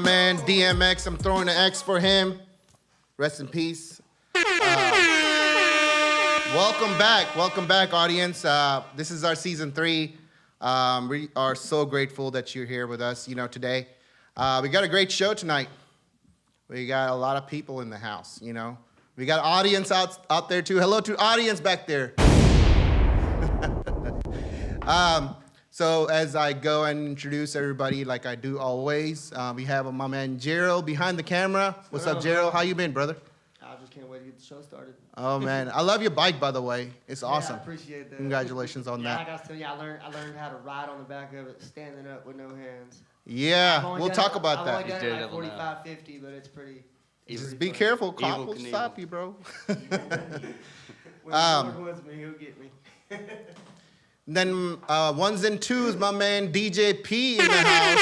Man, DMX, I'm throwing an X for him. Rest in peace. Welcome back, audience. This is our season 3. We are so grateful that you're here with us, today. We got a great show tonight. We got a lot of people in the house, We got audience out there too. Hello to audience back there. So as I go and introduce everybody like I do always, we have my man Gerald behind the camera. What's up, Gerald? How you been, brother? I just can't wait to get the show started. Oh, man. I love your bike, by the way. It's awesome. I appreciate that. Congratulations on that. I got to tell you, I learned how to ride on the back of it, standing up with no hands. Yeah, we'll talk about that. I've only done it like 45, 50, but it's pretty. Just be careful. Cop will stop you, bro. When the Lord wants me, he'll get me. Then ones and twos, my man DJ P in the house.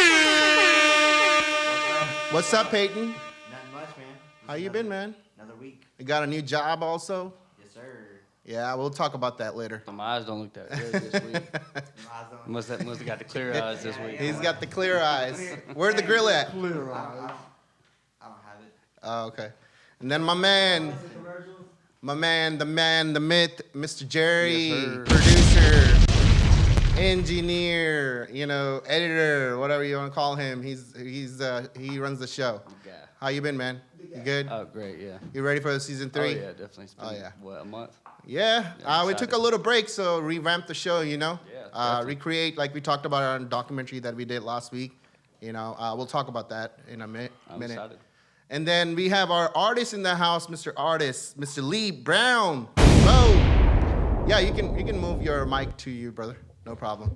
What's up, Peyton? Nothing much, man. How you been, man? Another week. You got a new job also? Yes, sir. Yeah, we'll talk about that later. My eyes don't look that good this week. must have got the clear eyes this week. He's got the clear eyes. Where's the grill at? Clear eyes. I don't have it. Oh, okay. And then my man, the myth, Mr. Jerry, Yes, producer, engineer, editor, whatever you want to call him. He runs the show. Yeah. How you been, man? You good? Oh, great, yeah. You ready for season 3? Oh, yeah, definitely. It's been, a month? Yeah. Yeah, We took a little break, so revamped the show, Yeah, recreate, like we talked about our documentary that we did last week. We'll talk about that in a minute. I'm excited. And then we have our artist in the house, Mr. Artist, Mr. Lee Brown. Whoa. Yeah, you can move your mic to you, brother. No problem.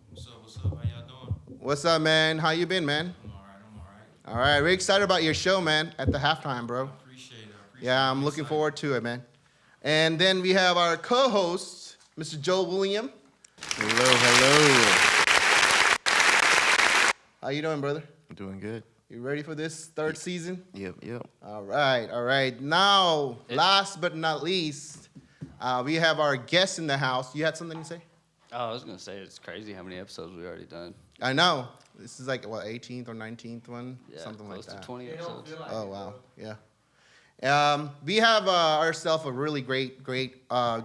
What's up? How y'all doing? What's up, man? How you been, man? I'm all right. All right, we're excited about your show, man, at the halftime, bro. I appreciate it. Yeah, I'm looking forward to it, man. And then we have our co-host, Mr. Joel William. Hello. How you doing, brother? I'm doing good. You ready for this third season? Yep. All right. Now, last but not least, we have our guest in the house. You had something to say? Oh, I was going to say, it's crazy how many episodes we've already done. I know. This is like, 18th or 19th one? Yeah, Something like close that. to 20 episodes. Oh, wow. Yeah. We have ourselves a really great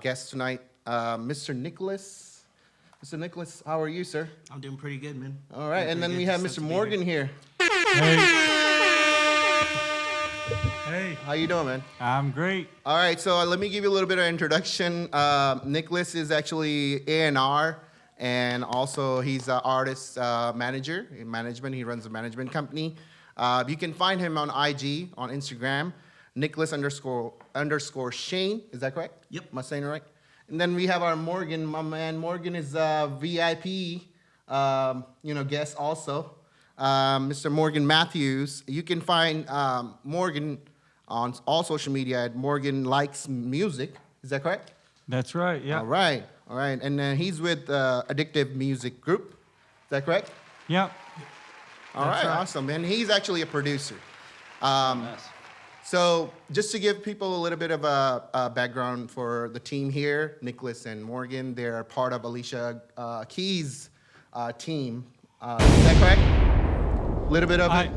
guest tonight, Mr. Nicholas. Mr. Nicholas, how are you, sir? I'm doing pretty good, man. All right, and then we have Mr. Morgan here. Hey, How you doing, man? I'm great. All right, so let me give you a little bit of introduction. Nicholas is actually A&R, and also he's an artist manager in management. He runs a management company. You can find him on IG, on Instagram, Nicholas__ Shane. Is that correct? Yep. Am I saying it right? And then we have our Morgan. My man Morgan is a VIP, guest also. Mr. Morgan Matthews. You can find Morgan on all social media at Morgan Likes Music. Is that correct? That's right, yeah. All right. And he's with Addictive Music Group. Is that correct? Yep. All right, awesome. And he's actually a producer. Nice. So just to give people a little bit of a background for the team here, Nicholas and Morgan, they're part of Alicia Keys' team. Is that correct? A little bit of it?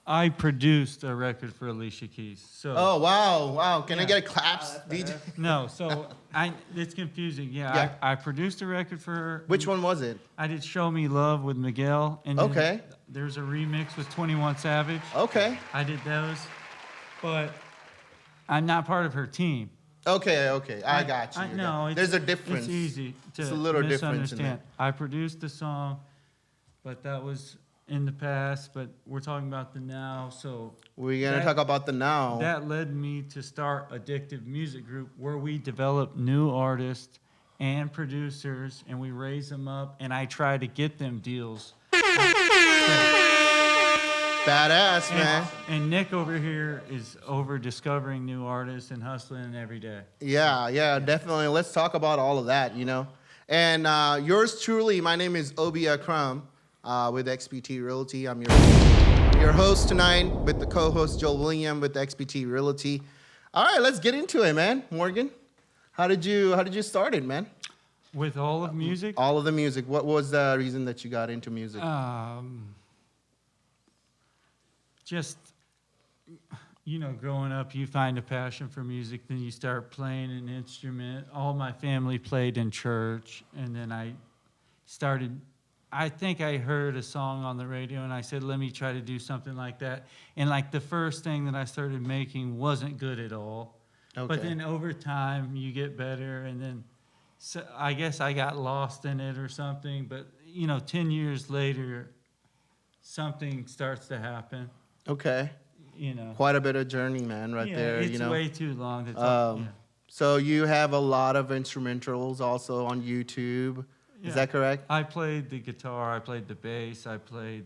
I produced a record for Alicia Keys. So Oh, wow. Can I get a claps, DJ? No, so it's confusing. Yeah. I produced a record for her. Which one was it? I did Show Me Love with Miguel. And then Okay. there's a remix with 21 Savage. Okay. I did those. But I'm not part of her team. Okay. I got you. No, There's a difference. It's easy to It's a little difference in misunderstand. I produced the song, but that was in the past, but we're talking about the now. So We're going to talk about the now. that led me to start Addictive Music Group, where we develop new artists and producers, and we raise them up, and I try to get them deals. Badass, man. And Nick over here is over discovering new artists and hustling every day. Yeah, definitely. Let's talk about all of that, And yours truly, my name is Obi Akram with XPT Realty. I'm your host tonight with the co-host Joel William with XPT Realty. All right, let's get into it, man. Morgan, how did you start it, man? With all of music? All of the music. What was the reason that you got into music? just, growing up, you find a passion for music, then you start playing an instrument. All my family played in church, and then I think I heard a song on the radio, and I said, let me try to do something like that. And like the first thing that I started making wasn't good at all. Okay. But then over time, you get better, and then I guess I got lost in it or something. But, 10 years later, something starts to happen, Okay. Quite a bit of journey, man, right there. It's way too long to talk. So you have a lot of instrumentals also on YouTube. Is that correct? I played the guitar, I played the bass, I played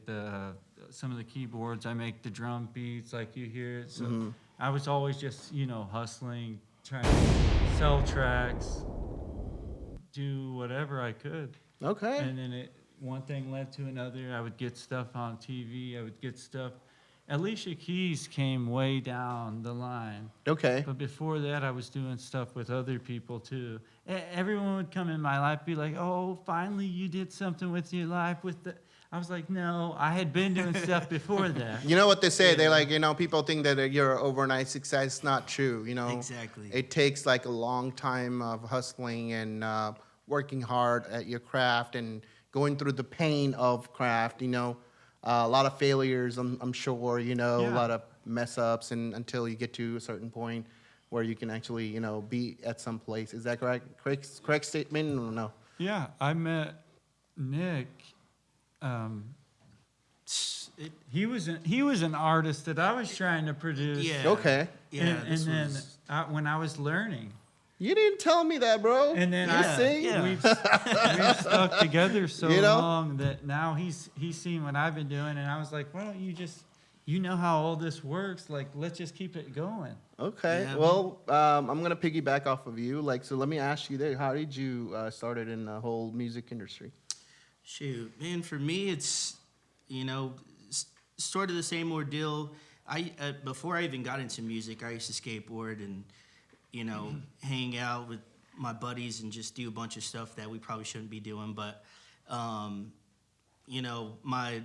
some of the keyboards, I make the drum beats like you hear it. So I was always just, hustling, trying to sell tracks, do whatever I could. Okay. And then one thing led to another. I would get stuff on TV, I would get stuff. Alicia Keys came way down the line. Okay. But before that, I was doing stuff with other people too. Everyone would come in my life, be like, "Oh, finally you did something with your life." I was like, "No, I had been doing stuff before that." You know what they say? They like, people think that you're an overnight success. It's not true. Exactly. It takes like a long time of hustling and working hard at your craft and going through the pain of craft. A lot of failures, I'm sure. A lot of mess ups, and until you get to a certain point where you can actually, be at some place. Is that correct? Correct statement or no? Yeah, I met Nick. He was an artist that I was trying to produce. Yeah. Okay. Yeah. And then when I was learning, You didn't tell me that, bro. and then You see? yeah. we've stuck together so You know? long that now he's seen what I've been doing, and I was like, why don't you just, how all this works? Like, let's just keep it going. Okay. Yeah, Well, I'm gonna piggyback off of you. So let me ask you there. How did you started in the whole music industry? Shoot, man, for me, it's, sort of the same ordeal. Before I even got into music, I used to skateboard and, hang out with my buddies and just do a bunch of stuff that we probably shouldn't be doing. But, my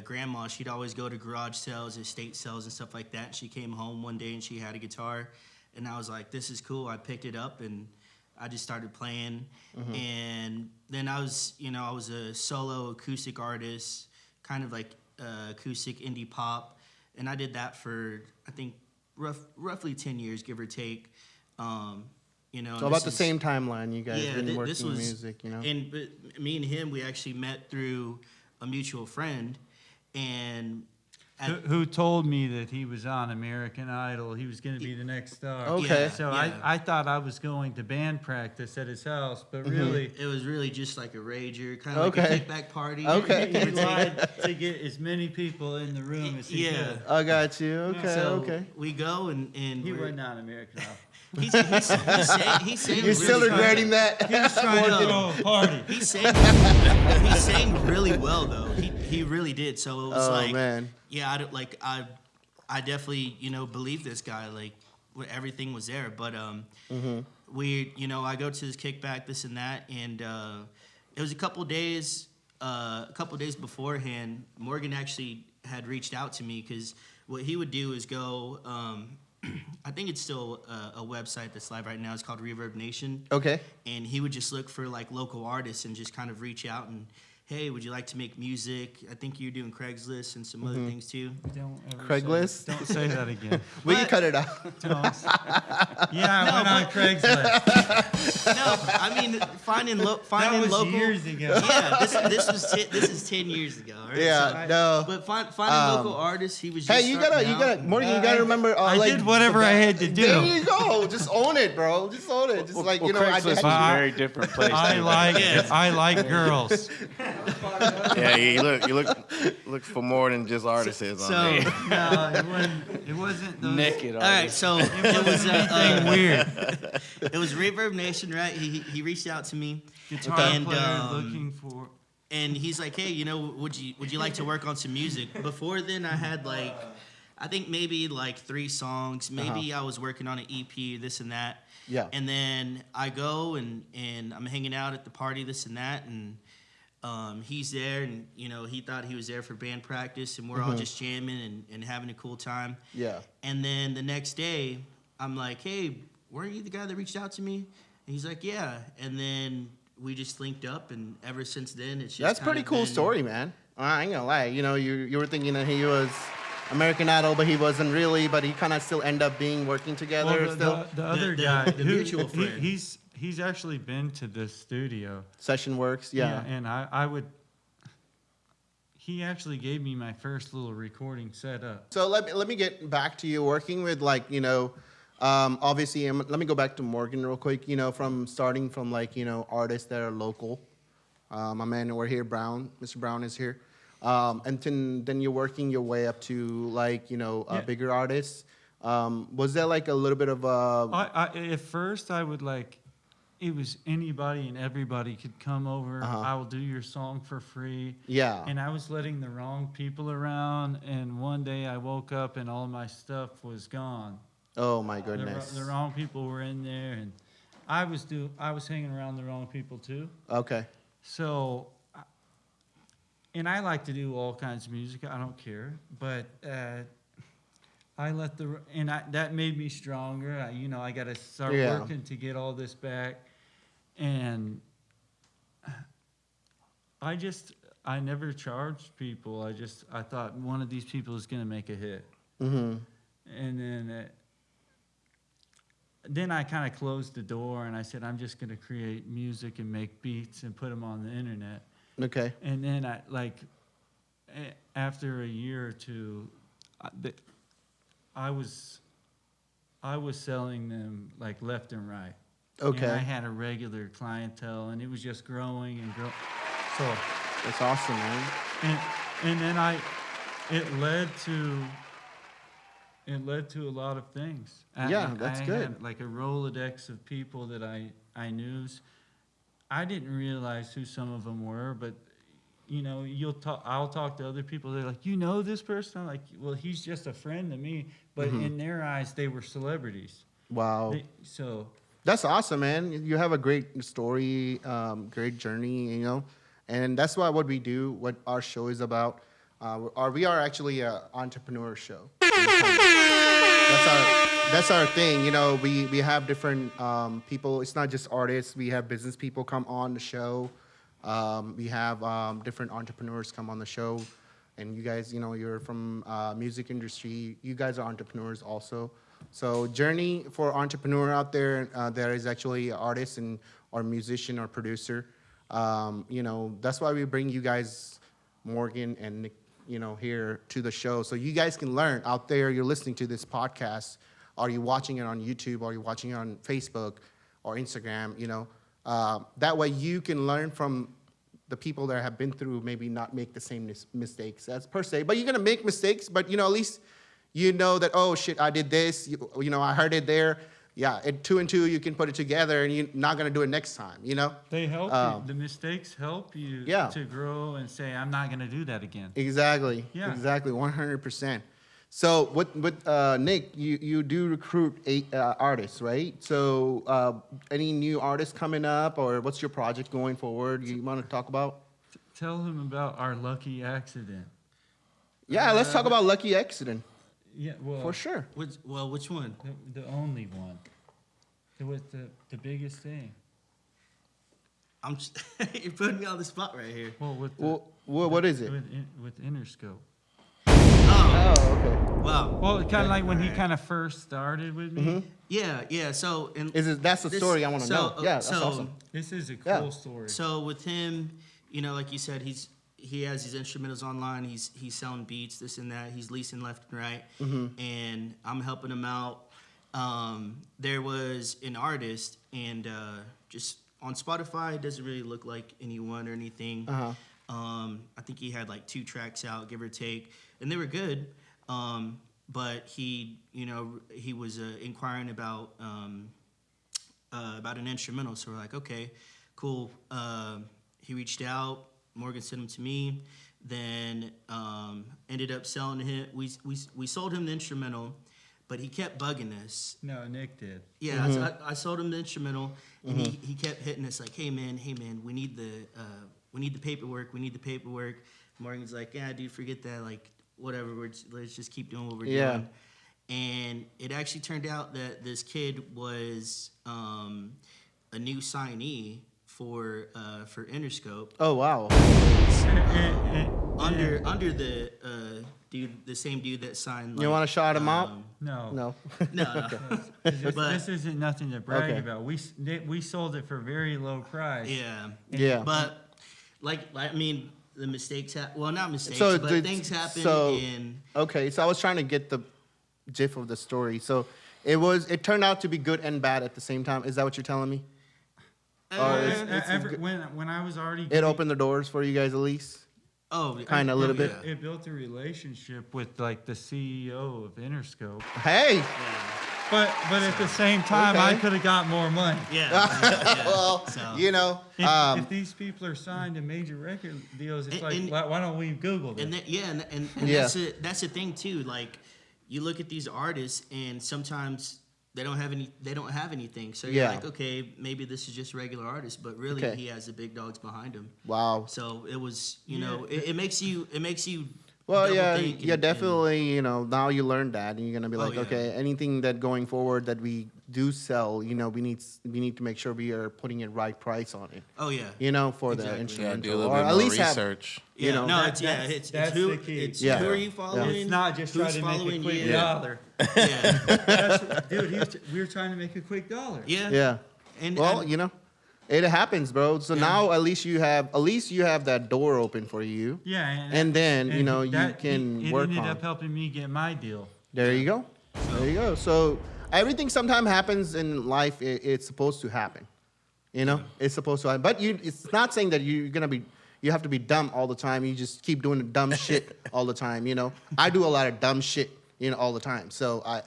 grandma, she'd always go to garage sales, estate sales, and stuff like that. She came home one day and she had a guitar, and I was like, "This is cool." I picked it up and I just started playing, and then I was a solo acoustic artist, kind of like acoustic indie pop, and I did that for I think roughly 10 years, give or take. So about the same timeline you guys been working this was, music, And but me and him, we actually met through a mutual friend, and Who told me that he was on American Idol? He was going to be the next star. Okay. Yeah, So yeah. I thought I was going to band practice at his house, but really, it was really just like a rager, kind of like Okay. a kickback party. Okay. he lied to get as many people in the room as he Yeah. could. I got you. Okay. So Okay. we go and He we're- wasn't on American Idol. He sang You're really still good. regretting that? He was trying to throw a party. He sang really well though. He really did. So it was Oh, like, man. yeah, I definitely believe this guy. Like everything was there, but we I go to this kickback, this and that, and it was a couple days beforehand. Morgan actually had reached out to me because what he would do is go. I think it's still a website that's live right now. It's called Reverb Nation. Okay. And he would just look for like local artists and just kind of reach out and, hey, would you like to make music? I think you're doing Craigslist and some other things too. Don't ever Craigslist? Don't say that again. We can But- cut it out. Don't. Yeah, I went on but- Craigslist. No, I mean finding That was local. years ago. Yeah, this is 10 years ago. Right? Yeah. No. But finding local artists, he was just Hey, you gotta, Morgan. You gotta remember. I did whatever I had to do. There you go. Just own it, bro. Just own it. Just like Craigslist was a very different place. I too. I like girls. Yeah, you look for more than just artists on So, there. No, it wasn't those. Naked. all right, so it was Anything weird. it was Reverb Nation, right? He reached out to me, Guitar And, player looking for. and he's like, hey, would you like to work on some music? Before then, I had like, I think maybe like 3 songs. Maybe I was working on an EP, this and that. Yeah. And then I go and I'm hanging out at the party, this and that, and he's there, and he thought he was there for band practice, and we're all just jamming and having a cool time. Yeah. And then the next day, I'm like, hey, weren't you the guy that reached out to me? And he's like, yeah. And then we just linked up, and ever since then, it's just That's pretty cool story, man. I ain't gonna lie. You were thinking that he was American Idol, but he wasn't really. But he kind of still end up working together. The other guy, the mutual friend. He's actually been to this studio. Session Works, yeah. And I would. He actually gave me my first little recording setup. So let me get back to you working with obviously let me go back to Morgan real quick. From starting from artists that are local. My man over here, Brown, Mr. Brown is here. And then you're working your way up to bigger artists. Was there a little bit of At first I would it was anybody and everybody could come over. I will do your song for free. Yeah. And I was letting the wrong people around, and one day I woke up and all my stuff was gone. Oh my goodness. The wrong people were in there, and I was hanging around the wrong people too. Okay. So, and I like to do all kinds of music. I don't care, but that made me stronger. I got to start working to get all this back, and I never charged people. I thought one of these people is going to make a hit, and then I kind of closed the door, and I said, I'm just going to create music and make beats and put them on the internet. Okay. And then after a year or two, I was selling them left and right. Okay. And I had a regular clientele, and it was just growing and growing. So that's awesome, man. And then it led to a lot of things. That's good. Had a Rolodex of people that I knew. I didn't realize who some of them were, but I'll talk to other people. They're like, this person? I'm like, well, he's just a friend to me. But in their eyes, they were celebrities. Wow. So that's awesome, man. You have a great story, great journey, and that's what we do. What our show is about. We are actually an entrepreneur show. That's our thing. We have different people. It's not just artists. We have business people come on the show. We have different entrepreneurs come on the show, and you guys, you're from music industry. You guys are entrepreneurs also. So journey for entrepreneur out there, there is actually an artist or musician or producer. That's why we bring you guys, Morgan and Nick, here to the show, so you guys can learn out there. You're listening to this podcast. Are you watching it on YouTube? Are you watching it on Facebook or Instagram? That way you can learn from the people that have been through, maybe not make the same mistakes as per se. But you're gonna make mistakes, but at least that, oh shit, I did this. I heard it there. Yeah, 2 and 2, you can put it together, and you're not gonna do it next time. They help you. The mistakes help you to grow and say, I'm not gonna do that again. Exactly. Yeah. Exactly. 100%. So with Nick, you do recruit 8 artists, right? So any new artists coming up, or what's your project going forward? You want to talk about? Tell him about our lucky accident. Yeah, let's talk about lucky accident. Yeah, well, for sure. Which one? The only one. It was the biggest thing. You're putting me on the spot right here. Well, what is it? With Interscope. Oh, okay. Wow. Well, kind of like when he kind of first started with me. Mm-hmm. Yeah. So, that's the story I want to know. Yeah, that's awesome. This is a cool story. So with him, like you said, he has his instrumentals online. He's selling beats, this and that. He's leasing left and right, and I'm helping him out. There was an artist, and just on Spotify, it doesn't really look like anyone or anything. I think he had 2 tracks out, give or take, and they were good. But he was inquiring about an instrumental. So we're like, okay, cool. He reached out. Morgan sent him to me. Then ended up selling him. We sold him the instrumental, but he kept bugging us. No, Nick did. Yeah, I sold him the instrumental, and he kept hitting us like, hey man, we need we need the paperwork. We need the paperwork. Morgan's like, yeah, dude, forget that. Like, whatever. Let's just keep doing what we're doing. And it actually turned out that this kid was a new signee for Interscope. Oh wow. Under the dude, the same dude that signed. You want to shout him out? No. No. No. This isn't nothing to brag Okay. about. We sold it for a very low price. Yeah. Yeah. But I mean, the mistakes happen. Well, not mistakes, So but things happen. And Okay, so I was trying to get the gist of the story. So it turned out to be good and bad at the same time. Is that what you're telling me? Or When I was already it opened the doors for you guys at least? oh, Kind of a little bit. yeah. it built a relationship with like the CEO of Interscope. Hey. But at the same time, I Okay. could have got more money. Yeah. Well, So- you know, If these people are signed to major record deals, it's And- like, and- why don't we Google this? And and Yeah. that's the thing too. Like, you look at these artists, and sometimes they don't have anything. So you're Yeah. like, okay, maybe this is just a regular artist, but really Okay. he has the big dogs behind him. wow. So it was, you Yeah. know, it makes you Well, double yeah, think yeah, and- definitely. You know, now you learn that, and you're gonna be Oh, like, yeah. okay, anything that going forward that we do sell, you know, we need to make sure we are putting it right price on it. Oh yeah. You know, for the Exactly. Yeah, instrumental, do a little or bit at more least have. research. Yeah, You know, no, that- it's it's that's who the key. it's Yeah. who are you following? It's not just Who's trying to make a following quick you? dollar. Yeah, Dude, we were trying to make a quick dollar. yeah. Yeah. And Well, and- you know, it happens, bro. So Yeah. now at least you have that door open for you. Yeah, And then, you know, you that- can it work ended on. up helping me get my deal. There you go. There you go. So everything sometimes happens in life. It's supposed to happen. You know, it's supposed to happen. But it's not saying that you have to be dumb all the time. You just keep doing the dumb shit all the time. You know, I do a lot of dumb shit, you know, all the time. So I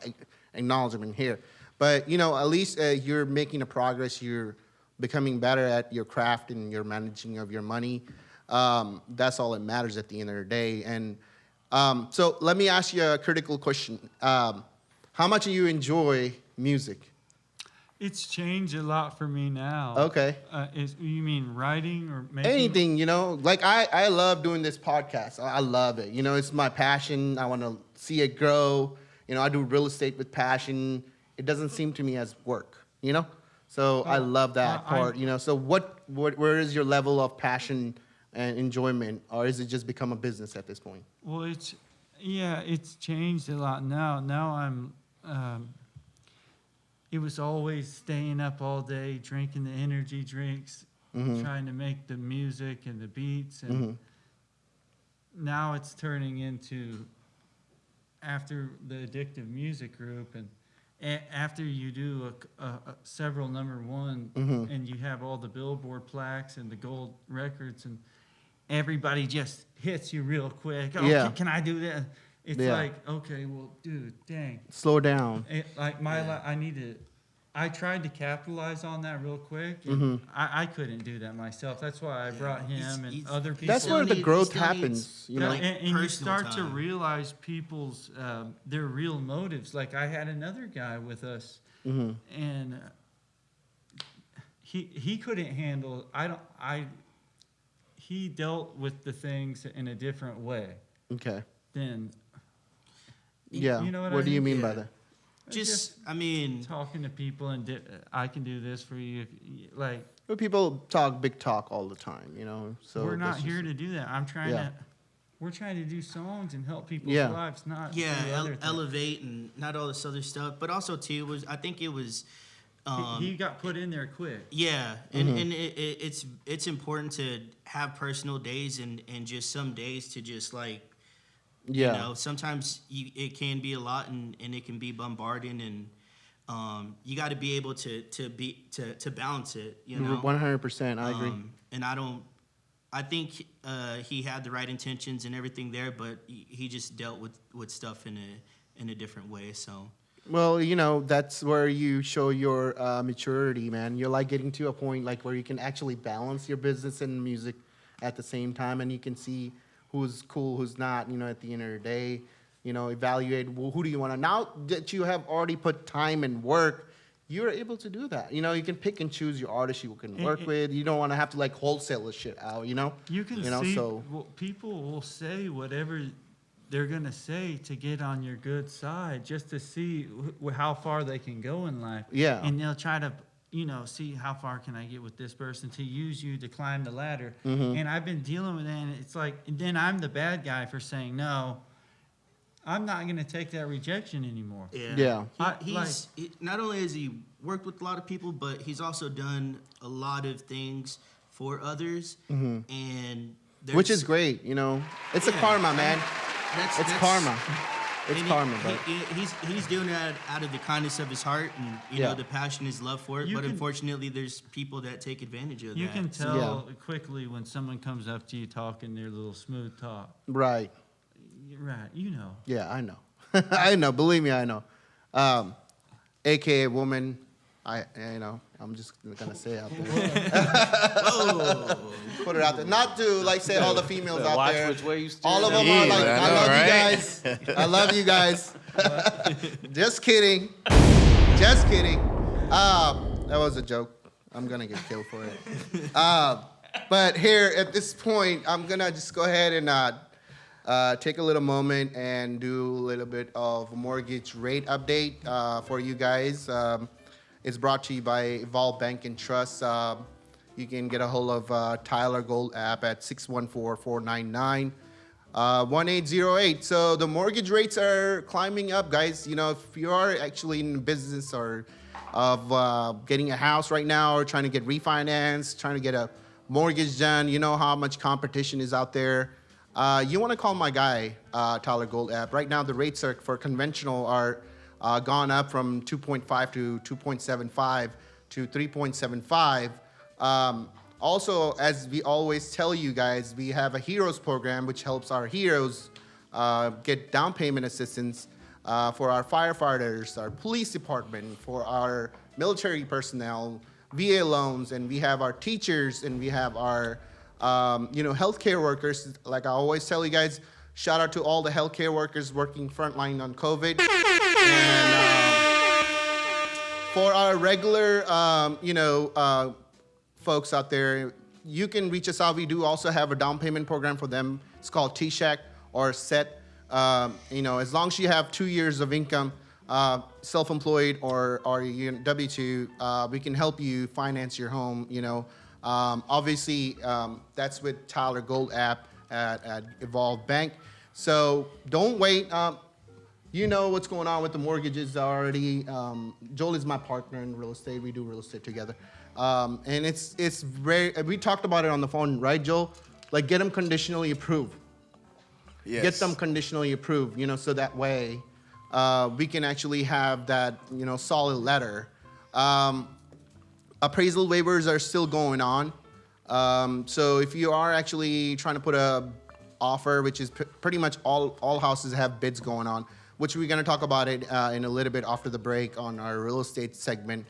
acknowledge them in here. But you know, at least you're making a progress. You're becoming better at your craft and your managing of your money. That's all that matters at the end of the day. And so let me ask you a critical question. How much do you enjoy music? It's changed a lot for me now. Okay. You mean writing or making? Anything, you know, like I love doing this podcast. I love it. You know, it's my passion. I want to see it grow. You know, I do real estate with passion. It doesn't seem to me as work, you know? So I love that part, you know? So where is your level of passion and enjoyment, or is it just become a business at this point? Well, it's changed a lot now. Now I'm, it was always staying up all day, drinking the energy drinks, trying to make the music and the beats. And now it's turning into, after the Addictive Music Group and after you do several number one and you have all the Billboard plaques and the gold records and everybody just hits you real quick. Oh, Yeah. can I do that? It's Yeah. like, okay, well, dude, dang. Slow down. I tried to capitalize on that real quick. And I couldn't do that myself. That's why I brought him and other people. That's still where the need- growth still needs- happens, you know? like, and you personal start to time. realize people's their real motives. Like I had another guy with us, and he couldn't handle. He dealt with the things in a different way Okay. than. Yeah. You know what I do you mean? mean by Yeah. that? Just, I mean, talking to people and I can do this for you. Like Well, people talk big talk all the time, you know? So we're not that's here just- to do that. I'm trying Yeah. to. We're trying to do songs and help people's Yeah. lives, not yeah, do other things. elevate and not all this other stuff. But also too I think it was. He got put in there quick. Yeah, and it's important to have personal days and just some days to just like, Yeah. you know, sometimes it can be a lot and it can be bombarding and you got to be able to balance it, you know. 100%. I agree. And I think he had the right intentions and everything there, but he just dealt with stuff in a different way. So. Well, you know, that's where you show your maturity, man. You're like getting to a point like where you can actually balance your business and music at the same time, and you can see who's cool, who's not, you know, at the end of the day, you know, evaluate who do you want to. Now that you have already put time and work you're able to do that. You know, you can pick and choose your artists you can work And- with. You don't want to have to like wholesale this shit out. You know. You can You know, see, so- well, people will say whatever they're gonna say to get on your good side, just to see how far they can go in life. Yeah. And they'll try to, see how far can I get with this person to use you to climb the ladder. Mm-hmm. And I've been dealing with that, and it's like, and then I'm the bad guy for saying no. I'm not gonna take that rejection anymore. Yeah. Not only has he worked with a lot of people, but he's also done a lot of things for others, and Which there's- is great. You know, it's a Yeah. karma, man. It's karma. It's and karma, bro. He's doing that out of the kindness of his heart, and you Yeah. know the passion, his love for it. You But can- unfortunately, there's people that take advantage of You that. can tell quickly when someone comes up to you talking their little smooth talk. Right. Right, Yeah, I know. I know. Believe me, I know. AKA woman. I'm just gonna say it out there. Put it out there. Not to like say all the females out Watch there. which way you steer. All of that them are Yeah, like, I I know, love right? you guys. I love you guys. Just kidding. Just kidding. That was a joke. I'm gonna get killed for it. But here at this point, I'm gonna just go ahead and take a little moment and do a little bit of mortgage rate update for you guys. It's brought to you by Evolve Bank and Trust. You can get a hold of Tyler Gold app at 614-499-1808. So the mortgage rates are climbing up, guys. You know, if you are actually in business or of getting a house right now or trying to get refinanced, trying to get a mortgage done, you know how much competition is out there. You want to call my guy, Tyler Gold app. Right now, the rates are for conventional are gone up from 2.5 to 2.75 to 3.75. Also, as we always tell you guys, we have a Heroes program, which helps our heroes get down payment assistance for our firefighters, our police department, for our military personnel, VA loans, and we have our teachers, and we have our healthcare workers. Like I always tell you guys, shout out to all the healthcare workers working frontline on COVID. And for our regular, folks out there, you can reach us out. We do also have a down payment program for them. It's called T-Shack or SET. As long as you have 2 years of income, self-employed or W-2, we can help you finance your home. Obviously, that's with Tyler Gold app at Evolve Bank. So don't wait. You know what's going on with the mortgages already. Joel is my partner in real estate. We do real estate together. And it's very, we talked about it on the phone, right, Joel? Like get them conditionally approved. Yes. Get them conditionally approved, so that way we can actually have that, solid letter. Appraisal waivers are still going on. So if you are actually trying to put a offer, which is pretty much all houses have bids going on, which we're going to talk about it in a little bit after the break on our real estate segment.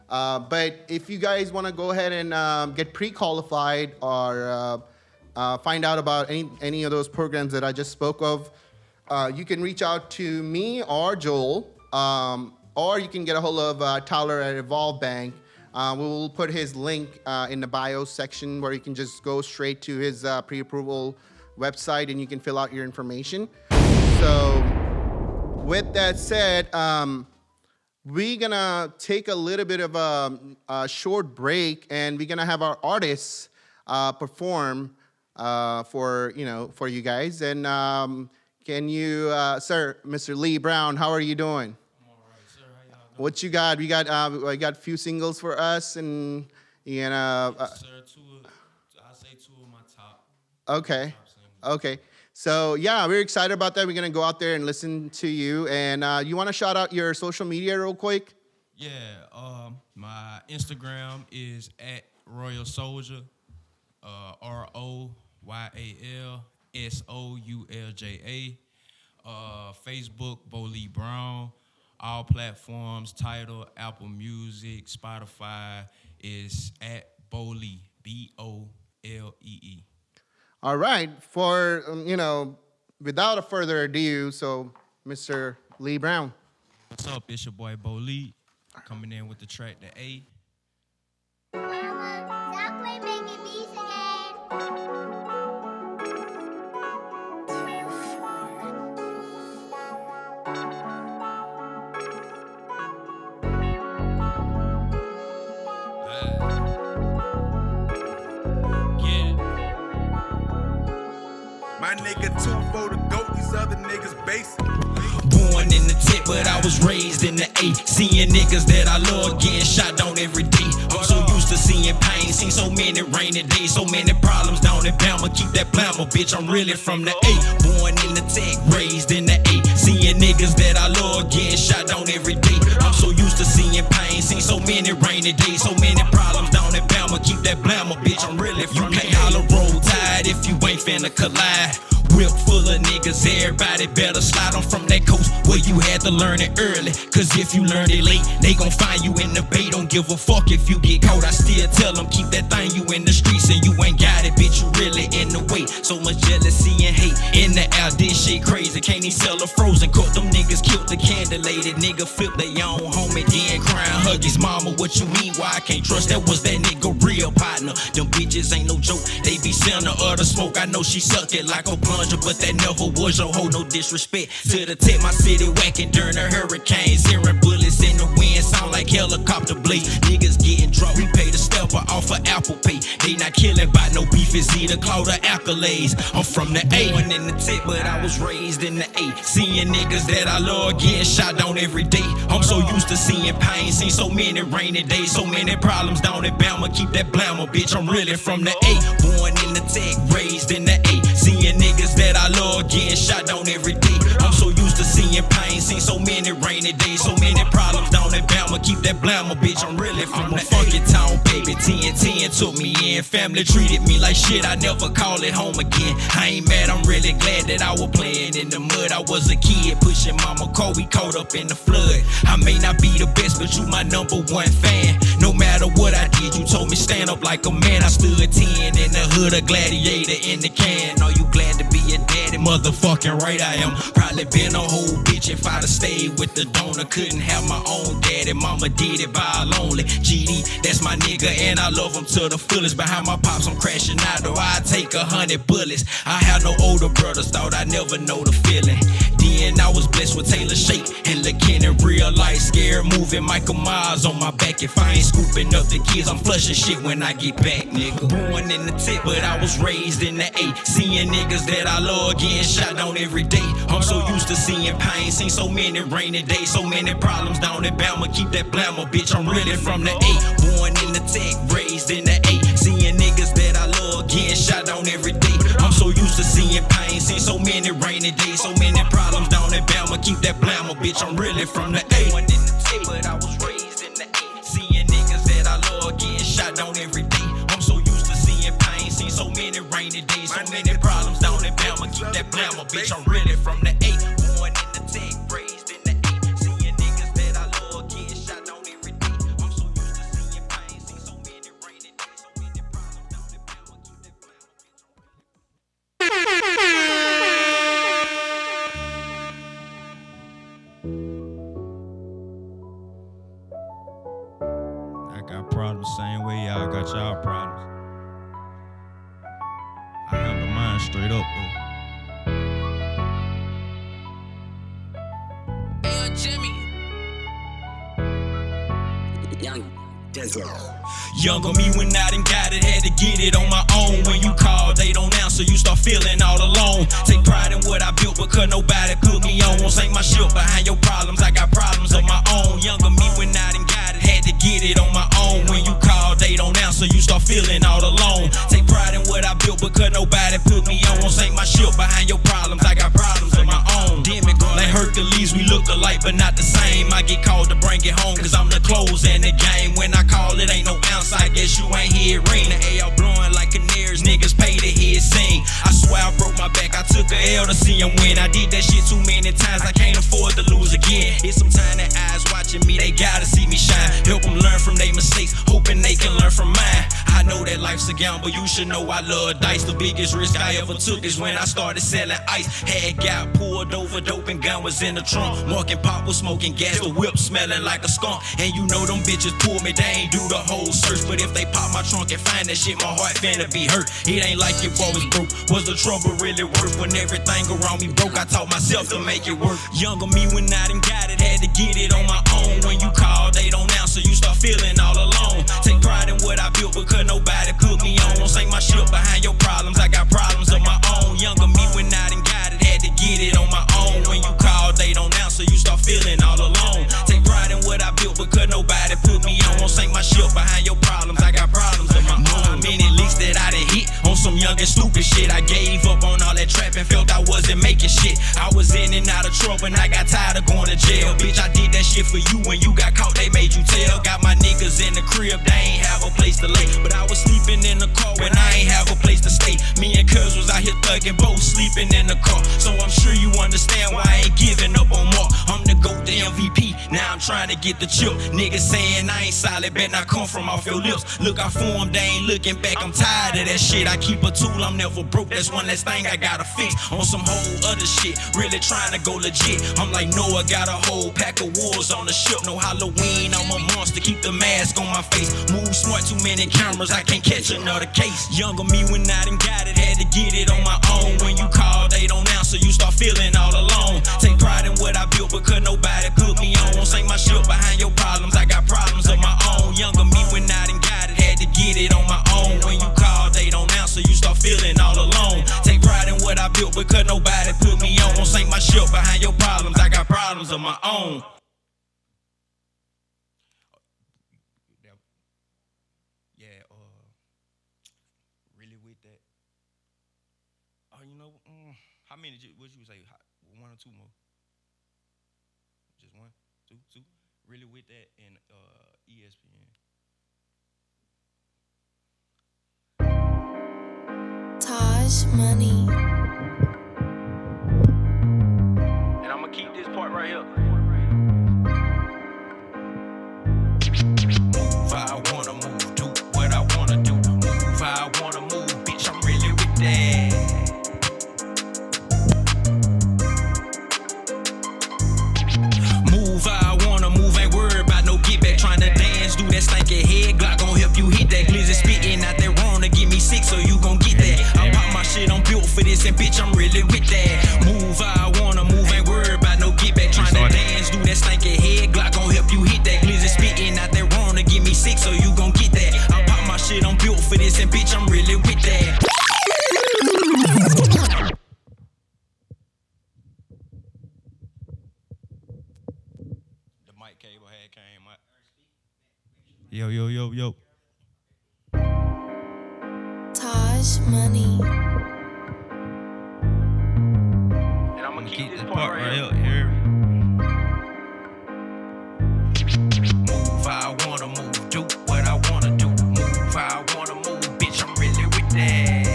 But if you guys want to go ahead and get pre-qualified or find out about any of those programs that I just spoke of, you can reach out to me or Joel, or you can get a hold of Tyler at Evolve Bank. We will put his link in the bio section where you can just go straight to his pre-approval website and you can fill out your information. So with that said, we're gonna take a little bit of a short break and we're gonna have our artists perform for you guys. And can you, sir, Mr. Lee Brown, how are you doing? I'm all right, sir. How y'all doing? What you got? We got a few singles for us, and Sir, I say two of my top. okay, Top singles. okay. So yeah, we're excited about that. We're gonna go out there and listen to you. And you want to shout out your social media real quick? Yeah, my Instagram is at Royal Soldier, ROYALSOULJA. Facebook, BOLEE Brown. All platforms, Tidal, Apple Music, Spotify is at BOLEE, BOLEE. All right. For without a further ado, so Mr. Lee Brown. What's up? It's your boy BOLEE. Coming in with the track, the A. Stop playing making beats again. My nigga 2 for the GOAT, these other niggas basic. Born in the tip, but I was raised in the A. Seeing niggas that I love getting shot down every day. I'm so used to seeing pain, seen so many rainy days, so many problems down in Bama. Keep that plasma, bitch, I'm really from the A. Born in the tech, raised in the A. Seeing niggas that I love getting shot down every day. I'm so used to seeing pain, seen so many rainy days, so many problems down in Bama. Keep that plasma, bitch, I'm really from the A. You can't holler roll tide if you ain't finna collide. Whip full of niggas, everybody better slide on from that coast where you had to learn it early. Cause if you learn it late, they gon' find you in the bay. Don't give a fuck if you get caught. I still tell them keep that thing you in the streets and you ain't got it, bitch, you really in the way. So much jealousy and hate in the air, this shit crazy. Can't even sell a frozen coat. Them niggas killed the candle lady. Nigga flip their own homie, then crying, hug his mama. What you mean, why I can't trust? That was that nigga real partner. Them bitches ain't no joke, they be center of the smoke. I know she suck it like a plunger, but that never was your hoe. No disrespect to the tip, my city whacking during the hurricanes. Hearing bullets in the wind sound like helicopter blades. Niggas getting drunk, we pay the stepper off of Apple Pay. They not killing by no beef, it's either clout or accolades. I'm from the A, one in the tip, but I was raised in the A. Seeing niggas that I love getting shot down every day. I'm so used to seeing pain, seen so many rainy days, so many problems down in Bama. Keep that blammer, bitch, I'm really from the A. Born in the tech, raised in the A. Seeing niggas that I love getting shot down every day. I'm so used to seeing pain, seen so many rainy days, so many problems down in Bama. Keep that blammer, bitch, I'm really from the fucking town, baby. 10-10 took me in, family treated me like shit, I never call it home again. I ain't mad, I'm really glad that I was playing in the mud. I was a kid pushing mama car, we caught up in the flood. I may not be the best, but you my #1 fan. No matter what I did, you told me stand up like a man. I stood 10 in the hood, a gladiator in the can. Are you glad to be a daddy? Motherfucking right I am. Probably been a whole bitch if I'd have stayed with the donor. Couldn't have my own daddy, mama did it by lonely. GD, that's my nigga and I love him to the fullest. Behind my pops I'm crashing out, or I take 100 bullets. I have no older brothers, thought I never know the feeling. Then I was blessed with Taylor Shake and looking in real life, scared moving Michael Myers on my back. If I ain't scooping up the kids, I'm flushing shit when I get back, nigga. Born in the tip, but I was raised in the A. Seeing niggas that I love getting shot down every day. I'm so used to seeing pain, seen so many rainy days, so many problems down in Bama. Keep that blammer, bitch, I'm really from the A. Born in the tech, raised in the A. Seeing niggas that I love getting shot down every day. I'm so used to seeing pain, seen so many rainy days, so many problems down in Bama. Keep that blammer, bitch, I'm really from the A. Born in the tech, but I was raised in the A. Seeing niggas that I love getting shot down every day. I'm so used to seeing pain, seen so many rainy days, so many problems down in Bama. Keep that blammer, bitch, I'm really from the A. Born in the tech, raised in the A. Seeing niggas that I love getting shot down every day. I'm so used to seeing pain, seen so many rainy days, so many problems down in Bama. Keep that blammer, I got problems same way y'all got y'all problems. I handle mine straight up though. Hey, Jimmy. Younger me when I done got it, had to get it on my own. When you call, they don't answer, you start feeling all alone. Take pride in what I built because nobody put me on. Won't sink my ship behind your problems, I got problems of my own. Younger me when I done got it, had to get it on my own. When you call, they don't answer, you start feeling all alone. Take pride in what I built because nobody put me on. Won't sink my ship behind your problems, I got problems of my own. Demigod like Hercules, we look alike but not the same. I get called to bring it home cause I'm the close in the game. When I call, it ain't no ounce, I guess you ain't hear it ring. The AR blowing like canaries, niggas pay to hear it sing. I swear I broke my back, I took a L to see him win. I did that shit too many times, I can't afford to lose again. It's some tiny eyes watching me, they gotta see me shine. Help them learn from their mistakes, hoping they can learn from mine. I know that life's a gamble, you should know I love dice. The biggest risk I ever took is when I started selling ice. Had got pulled over, dope and gun was in the trunk. Mark and Pop was smoking gas, the whip smelling like a skunk. And you know them bitches pull me, they ain't do the whole search. But if they pop my trunk and find that shit, my heart finna be hurt. It ain't like your boy was broke. Was the trouble really worth? When everything around me broke, I taught myself to make it work. Younger me when I done got it, had to get it on my own. When you call, they don't answer, you start feeling all alone. Take pride in what I built because nobody put me on. Don't sink my ship behind your problems, I got problems of my own. Younger me when I done got it, had to get it on my own. When you call, they don't answer, you start feeling all alone. Take pride in what I built because nobody put me on. Don't sink my ship behind your problems, I got problems of my own. Know how many licks that I done hit on some young and stupid shit. I gave up on all that trap and felt I wasn't making shit. I was in and out of trouble and I got tired of going to jail. Bitch, I did that shit for you. When you got caught, they made you tell. Got my niggas in the crib, they ain't have a place to lay. But I was sleeping in the car when I ain't have a place to stay. Me and Cuz was out here thugging, both sleeping in the car. So I'm sure you understand why I ain't giving up on more. I'm the GOAT, the MVP, now I'm trying to get the chip. Niggas saying I ain't solid, bet not come from off your lips. Look, I formed, they ain't looking back, I'm tired of that shit. I keep a tool, I'm never broke, that's one less thing I gotta fix. On some whole other shit, really trying to go legit. I'm like Noah, got a whole pack of wolves on the ship. No Halloween, I'm a monster, keep the mask on my face. Move smart, too many cameras, I can't catch another case. Younger me when I done got it, had to get it on my own. When you call, they don't answer, you start feeling all alone. Take pride in what I built because nobody put me on. Don't sink my ship behind your problems, I got problems of my own. Younger me when I done got it, had to get it on my own. When you call, they don't answer, you start feeling all alone. Take pride in what I built because nobody put me on. Don't sink my ship behind your problems, I got problems of my own. Yeah, really with that. Oh, you know, how many, what you say, one or two more? Just one, two? Really with that and ESPN. Taj Money. And I'ma keep this part right here. Move how I wanna move, do what I wanna do. Move how I wanna move, bitch, I'm really with that. Move how I wanna move, ain't worried about no get back. Tryna dance, do that stinky head, Glock gon' help you hit that. Glizzy spitting out that wrong to give me 6, so you gon' get that. I pop my shit, I'm built for this, and bitch, I'm really with that. Move how I wanna move, ain't worried about no get back. Tryna dance, do that stinky head, Glock gon' help you hit that. Glizzy spitting out that wrong to give me 6, so you gon' get that. I pop my shit, I'm built for this, and bitch, I'm really with that. The mic cable had came out. Yo. Taj Money. And I'ma keep this part right here. Move how I wanna move, do what I wanna do. Move how I wanna move, bitch, I'm really with that.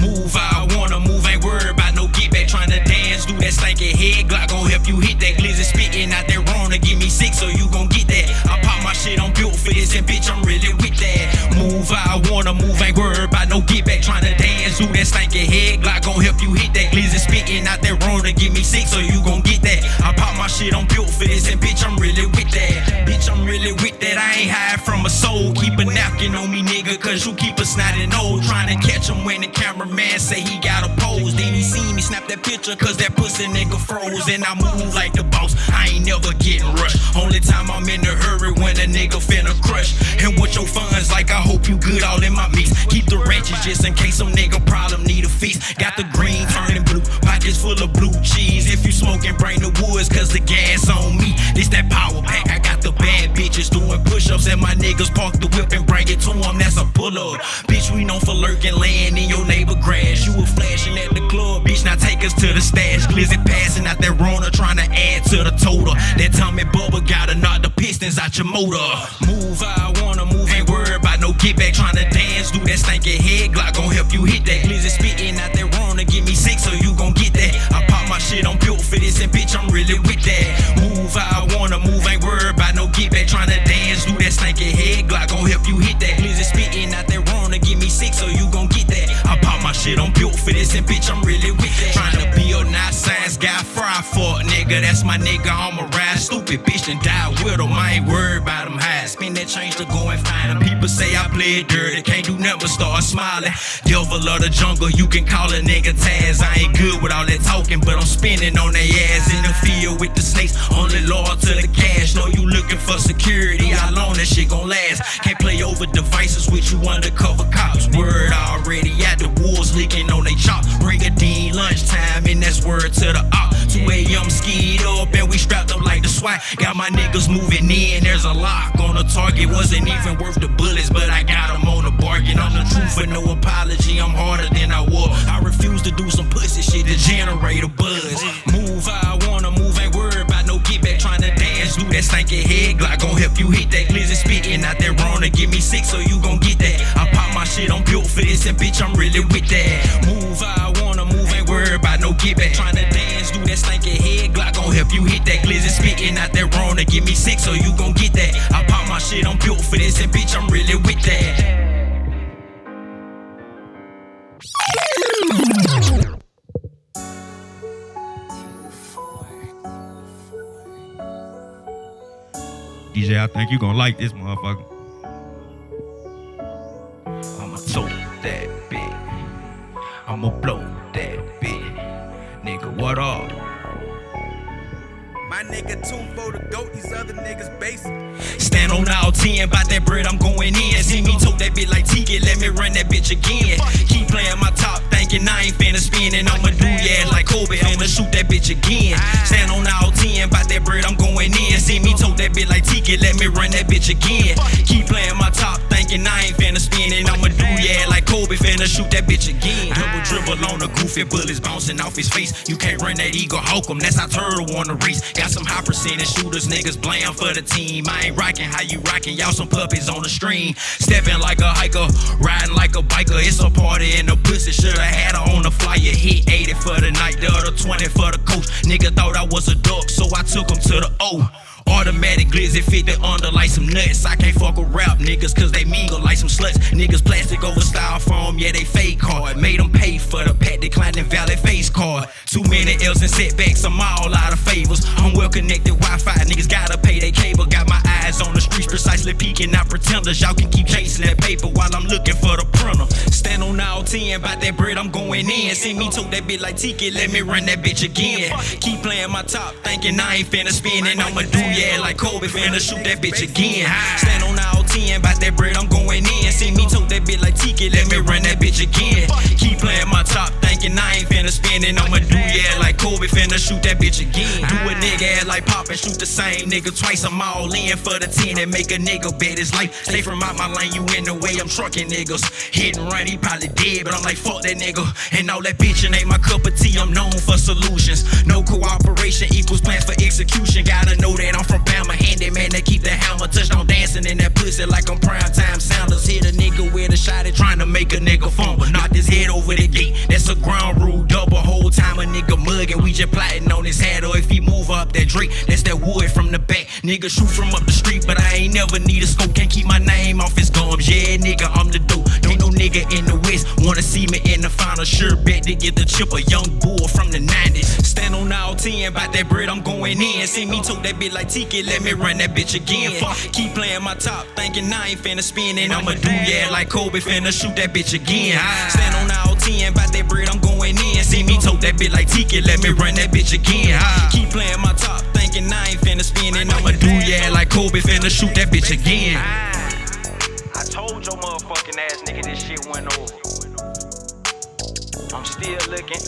Move how I wanna move, ain't worried about no get back. Tryna dance, do that stinky head, Glock gon' help you hit that. Glizzy spitting out that wrong to give me 6, so you gon' get that. I pop my shit, I'm built for this, and bitch, I'm really with that. Move how I wanna move, ain't worried about no get back. Tryna dance, do that stinky head, Glock gon' help you hit that. Glizzy spitting out that wrong to give me 6, so you gon' get that. I pop my shit, I'm built for this, and bitch, I'm really with that. Bitch, I'm really with that, I ain't hide from a soul. Keep a napkin on me, nigga, cause you keep a snotty nose. Tryna catch him when the cameraman say he got a pose. Then he see me snap that picture, cause that pussy nigga froze. And I move like the boss, I ain't never getting rushed. Only time I'm in a hurry when a nigga finna crush. And what your funds like, I hope you good all in my mix. Keep the ratchets just in case some nigga problem need a fix. Got the green turning blue, pockets full of blue cheese. If you smoking, bring the woods, cause the gas on me. This that power pack, I got the bad bitches doing push-ups. And my niggas park the whip and bring it to them, that's a pull-up. Bitch, we known for lurking, laying in your neighbor grass. You were flashing at the club, bitch, now take us to the stash. Glizzy passing out that Rona, trying to add to the total. That Tommy Bubba gotta knock the pistons out your motor. Move how I wanna move, ain't worried about no get back. Tryna dance, do that stinky head, Glock gon' help you hit that. Glizzy spitting out that Rona, give me 6, so you gon' get that. I pop my shit, I'm built for this, and bitch, I'm really with that. Move how I wanna move, ain't worried about no get back. for this, and bitch, I'm really with that. Trying to be a not science guy, fry for a nigga. That's my nigga, I'ma ride. Stupid bitch and die with him. I ain't worried about him high. Spend that change to go and find him. People say I play it dirty, can't do nothing but start smiling. Devil of the jungle, you can call a nigga Taz. I ain't good with all that talking, but I'm spinning on their ass. In the field with the snakes, only loyal to the cash. Know you looking for security, how long that shit gon' last? Can't play over devices with you undercover cops. Word already out, the wolves leaking on they chop. Bring a D lunchtime, and that's word to the op. 2 a.m. skied up, and we strapped up like the SWAT. Got my niggas moving in, there's a lock on the target. Wasn't even worth the bullets, but I got them on the bargain. I'm the truth for no apology, I'm harder than I was. I refuse to do some pussy shit to generate a buzz. Move how I wanna move, ain't worried about no get back. Trying to dance, do that stanky head Glock gon' help you hit that glizzy spitting out that wrong to give me 6, so you gon' get that. I pop my shit, I'm built for this, and bitch, I'm really with that. Move how I wanna move, ain't worried about no get back. Trying to dance, do that stanky head Glock gon' help you hit that glizzy spitting out that wrong to give me 6, so you gon' get that. I pop my shit, I'm built for this, and bitch, I'm really with that. DJ, I think you gonna like this motherfucker. I'ma tote that bitch. I'ma blow that bitch. Nigga, what up? My nigga 2 for the goat, these other niggas basic. Stand on all 10, bout that bread, I'm going in. See me tote that bitch like Tiki, let me run that bitch again. Keep playing my top, thinking I ain't finna spin, and I'ma do yeah like Kobe, I'ma shoot that bitch again. Stand on all 10, bout that bread, I'm going in. See me tote that bitch like Tiki, let me run that bitch again. Keep playing my top, thinking I ain't finna spin, and I'ma do yeah like Kobe, finna shoot that bitch again. Double dribble on the goofy bullets bouncing off his face. You can't run that ego, hawk him, that's how Turtle wanna race. Got some high percentage shooters, niggas blam for the team. I ain't rockin' how you rockin', y'all some puppies on the stream. Steppin' like a hiker, riding like a biker. It's a party in the pussy, shoulda had her on the flyer. Hit 80 for the night, the other 20 for the coach. Nigga thought I was a duck, so I took him to the O. Automatic glizzy fit the under like some nuts. I can't fuck with rap niggas cause they mingle like some sluts. Niggas plastic over styrofoam, yeah they fake hard. Made them pay for the pack, declining valid face card. Too many L's and setbacks, I'm all out of favors. I'm well connected Wi-Fi, niggas gotta pay they cable. Got my eyes on the streets, precisely peeking out pretenders. Y'all can keep chasing that paper while I'm looking for the printer. Stand on all 10, bout that bread, I'm going in. See me tote that bitch like Tiki, let me run that bitch again. Keep playing my top, thinking I ain't finna spin, and I'ma do yeah like Kobe, finna shoot that bitch again. Stand on all 10, bout that bread, I'm going in. See me tote that bitch like Tiki, let me run that bitch again. Keep playing my top, thinking I ain't finna spin, and I'ma do yeah like Kobe, finna shoot that bitch again. Do a nigga ass like Pop and shoot the same nigga twice. I'm all in for the 10 and make a nigga bet his life. Stay from out my lane, you in the way, I'm trucking niggas. Hit and run, he probably dead, but I'm like fuck that nigga. And all that bitchin' ain't my cup of tea, I'm known for solutions. No cooperation equals plans for execution. Gotta know that I'm from Bama, handyman that keep the hammer. Touchdown dancing in that pussy like I'm primetime Sounders. Hit a nigga with a shot at trying to make a nigga fumble. Knock his head over the gate, that's a ground rule double. Whole time a nigga mugging, we just plotting on his head. Or if he move up that Drake, that's that wood from the back. Nigga shoot from up the street, but I ain't never need a scope. Can't keep my name off his gums, yeah nigga, I'm the dope. Ain't no nigga in the West wanna see me in the final. Sure bet to get the chip, a young bull from the 90s. Stand on all 10, bout that bread, I'm going in. See me tote that bitch like Tiki, let me run that bitch again. Keep playing my top, thinking I ain't finna spin, and I'ma do yeah like Kobe, finna shoot that bitch again. Stand on all 10, bout that bread, I'm going in. See me tote that bitch like Tiki, let me run that bitch again. Keep playing my top, thinking I ain't finna spin, and I'ma do yeah like Kobe, finna shoot that bitch again. I told your motherfucking ass nigga this shit went over. I'm still looking.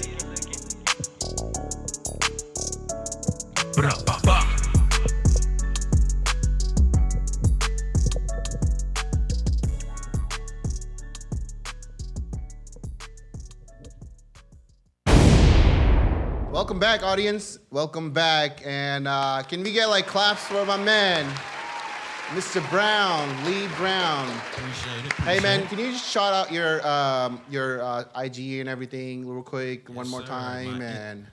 Welcome back, audience. Welcome back. And can we get like claps for my man, Mr. Brown, Lee Brown? Appreciate it. Hey man, can you just shout out your IG and everything real quick one more time?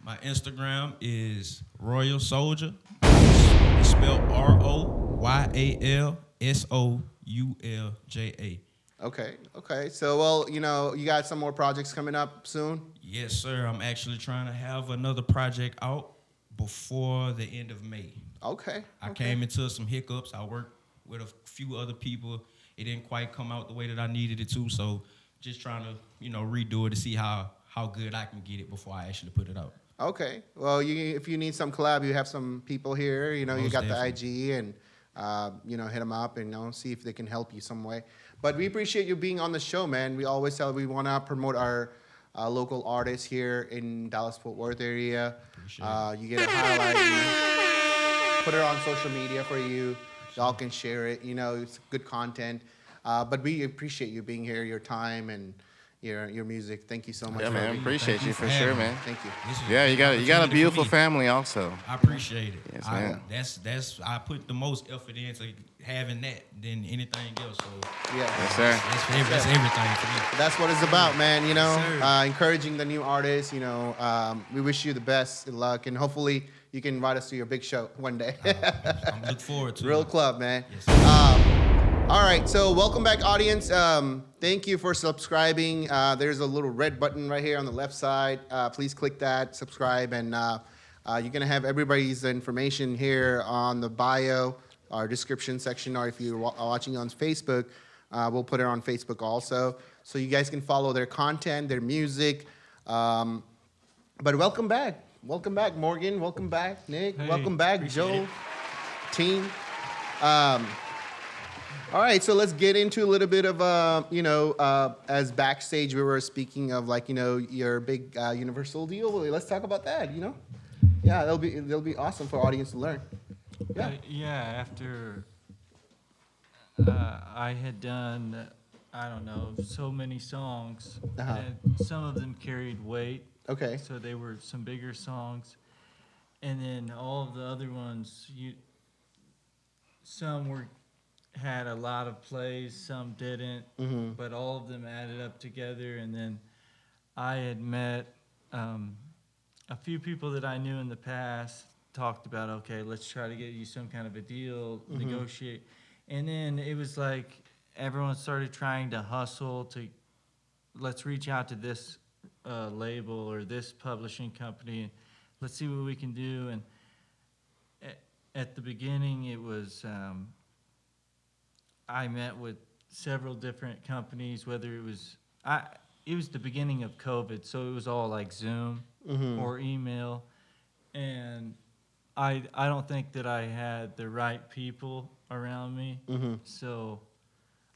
My Instagram is Royal Soldier. It's spelled ROYALSOULJA. Okay. Okay. So, well, you got some more projects coming up soon. Yes, sir. I'm actually trying to have another project out before the end of May. Okay. I came into some hiccups. I worked with a few other people. It didn't quite come out the way that I needed it to. So just trying to, redo it to see how good I can get it before I actually put it out. Okay. Well, if you need some collab, you have some people here. You Most got definitely. the IG and, hit them up and see if they can help you some way. But we appreciate you being on the show, man. We always tell we want to promote our local artists here in Dallas-Fort Worth area. You get a highlight, put it on social media for you. Y'all can share it. It's good content. But we appreciate you being here, your time and your music. Thank you so much. Yeah, for man. being here. Appreciate you for sure, man. Thank you. Yeah, you got a beautiful family also. I appreciate it. Yes, man. That's I put the most effort into having that than anything else. So Yeah. Yes, sir. that's everything to me. That's what it's about, man. sir. Encouraging the new artists. We wish you the best of luck, and hopefully you can invite us to your big show one day. I'm looking forward to Real it. club, man. Yes, sir. All right, so welcome back, audience. Thank you for subscribing. There's a little red button right here on the left side. Please click that, subscribe, and you're gonna have everybody's information here on the bio, our description section, or if you're watching on Facebook, we'll put it on Facebook also, so you guys can follow their content, their music. But welcome back, Morgan. Welcome back, Nick. Hey, welcome back, appreciate Joel. it. Team. All right, so let's get into a little bit of, as backstage we were speaking of, your big Universal deal. Let's talk about that. Yeah, that'll be awesome for our audience to learn. Yeah. After I had done, I don't know, so many songs, and some of them carried weight. Okay. So they were some bigger songs, and then all of the other ones, some had a lot of plays, some didn't, but all of them added up together. And then I had met a few people that I knew in the past, talked about, okay, let's try to get you some kind of a deal, negotiate. And then it was like everyone started trying to hustle to, let's reach out to this label or this publishing company, and let's see what we can do. And at the beginning, it was, I met with several different companies, whether it was the beginning of COVID, so it was all like Zoom or email, and I don't think that I had the right people around me, so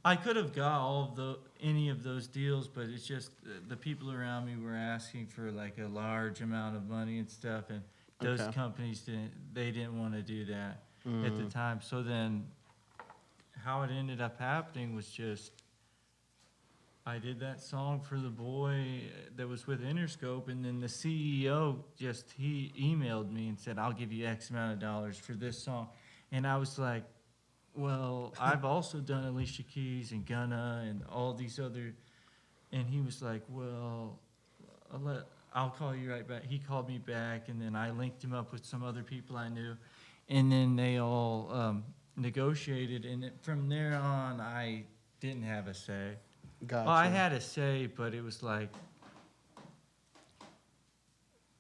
I could have got any of those deals, but it's just the people around me were asking for like a large amount of money and stuff, and those companies didn't want to do that at the time. So then how it ended up happening was just I did that song for the boy that was with Interscope, and then the CEO he emailed me and said, I'll give you X amount of dollars for this song. And I was like, well, I've also done Alicia Keys and Gunna and all these other, and he was like, well, I'll call you right back. He called me back, and then I linked him up with some other people I knew, and then they all negotiated, and from there on, I didn't have a say. Gotcha. Well, I had a say, but it was like,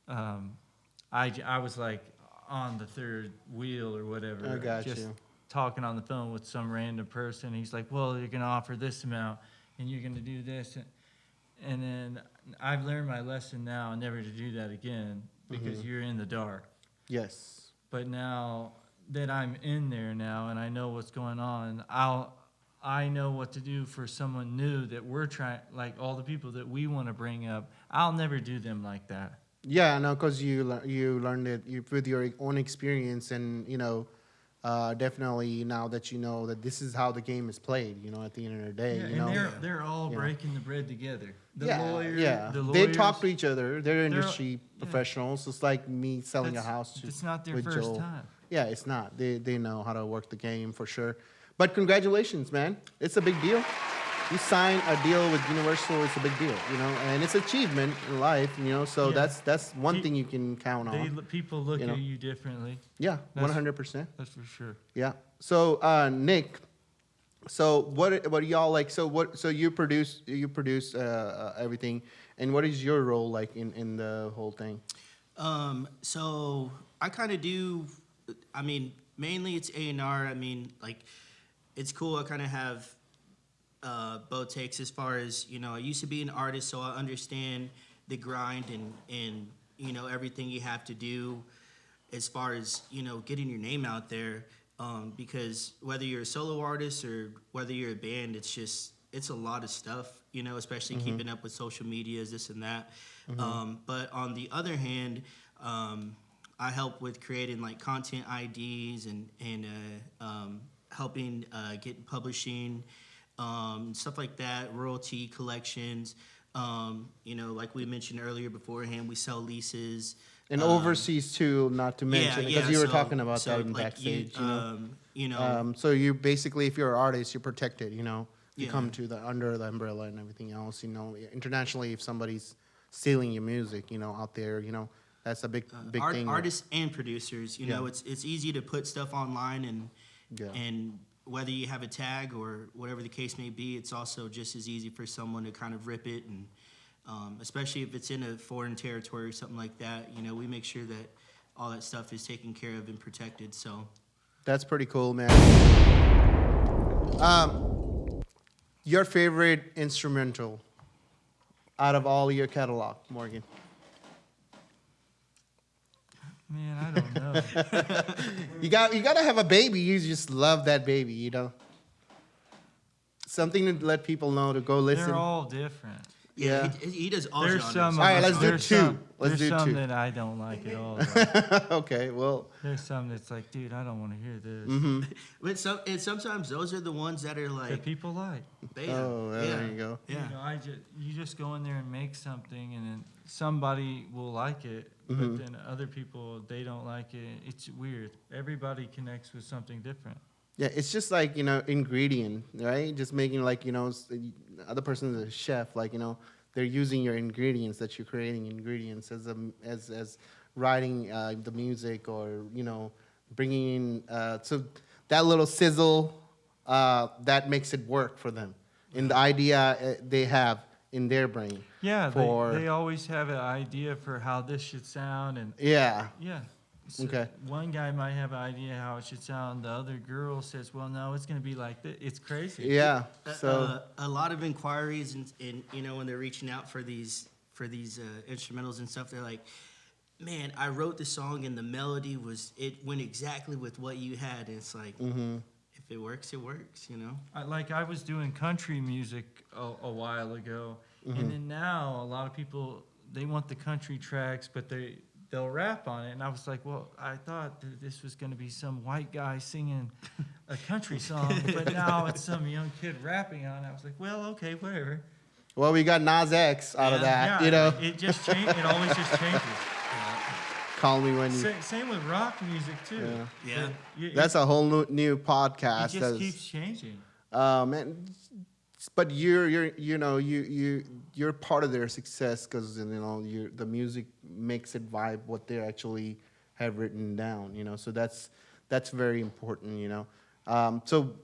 I was like on the third wheel or whatever. I got just you. talking on the phone with some random person. He's like, well, you're going to offer this amount, and you're going to do this. And then I've learned my lesson now never to do that again, because you're in the dark. Yes. But now that I'm in there now and I know what's going on, I know what to do for someone new that we're trying, like all the people that we want to bring up. I'll never do them like that. Yeah, no, because you learned it with your own experience, and definitely now that you know that this is how the game is played. At the end of the day, and they're all breaking the bread together. The lawyers, they talk to each other. They're industry professionals. It's like me selling a house. It's not their with first Joel. time. Yeah, it's not. They know how to work the game for sure. But congratulations, man. It's a big deal. You sign a deal with Universal, it's a big deal, and it's achievement in life, so that's one thing you can count on. People look at you differently. Yeah, 100%. That's for sure. Yeah. So, Nick, So what do y'all like? So you produce everything, and what is your role like in the whole thing? So I kind of do. I mean, mainly it's A&R. I mean, like, it's cool. I kind of have both takes as far as, you know, I used to be an artist, so I understand the grind and you know, everything you have to do as far as, you know, getting your name out there. Because whether you're a solo artist or whether you're a band, it's a lot of stuff, you know, especially keeping up with social medias, this and that. But on the other hand, I help with creating like content IDs and helping get publishing, stuff like that, royalty collections. You know, like we mentioned earlier beforehand, we sell leases. And overseas too, not to mention, because you were talking about that in like backstage. you know, So you basically, if you're an artist, you're protected. You know, you Yeah. come to the under the umbrella and everything else. You know, internationally, if somebody's stealing your music, you know, out there, you know, that's a big thing. artists and producers, you know, it's easy to put stuff online and whether you have a tag or whatever the case may be, it's also just as easy for someone to kind of rip it and. Especially if it's in a foreign territory or something like that, you know, we make sure that all that stuff is taken care of and protected. So That's pretty cool, man. Your favorite instrumental out of all your catalog, Morgan? Man, I don't know. You gotta have a baby. You just love that baby, you know. Something to let people know to go listen. They're all different. Yeah. he does all There's genres. some. All right, let's do there's two. some- Let's there's do some two. that I don't like at all. though. Okay, well. There's some that's like, dude, I don't want to hear this. Mm-hmm. But and sometimes those are the ones that are like That people like. Oh, there you go. Yeah. You know, you just go in there and make something, and then somebody will like it, Mhm. but then other people, they don't like it. It's weird. Everybody connects with something different. Yeah, it's just like, you know, ingredient, right? Just making like, you know, the other person is a chef, like, you know, they're using your ingredients that you're creating ingredients as writing the music or, you know, bringing in, so that little sizzle, that makes it work for them. And the idea they have in their brain. Yeah, for, they always have an idea for how this should sound, and yeah. So Okay. one guy might have an idea how it should sound. The other girl says, "Well, no, it's going to be like this." It's crazy. Yeah. So a lot of inquiries and you know when they're reaching out for these instrumentals and stuff, they're like, "Man, I wrote the song and the melody went exactly with what you had." And it's like, if it works, it works. You know. I was doing country music a while ago, and then now a lot of people they want the country tracks, but they'll rap on it. And I was like, well, I thought that this was going to be some white guy singing a country song, but now it's some young kid rapping on it. I was like, well, okay, whatever. well, we got Nas X out of that, Yeah, you know. It just changes. It always just changes. Call me when you. Same with rock music, too. Yeah. That's a whole new podcast. It just keeps changing. And but you're part of their success because you know the music makes it vibe what they actually have written down. You know, so that's very important. You know, so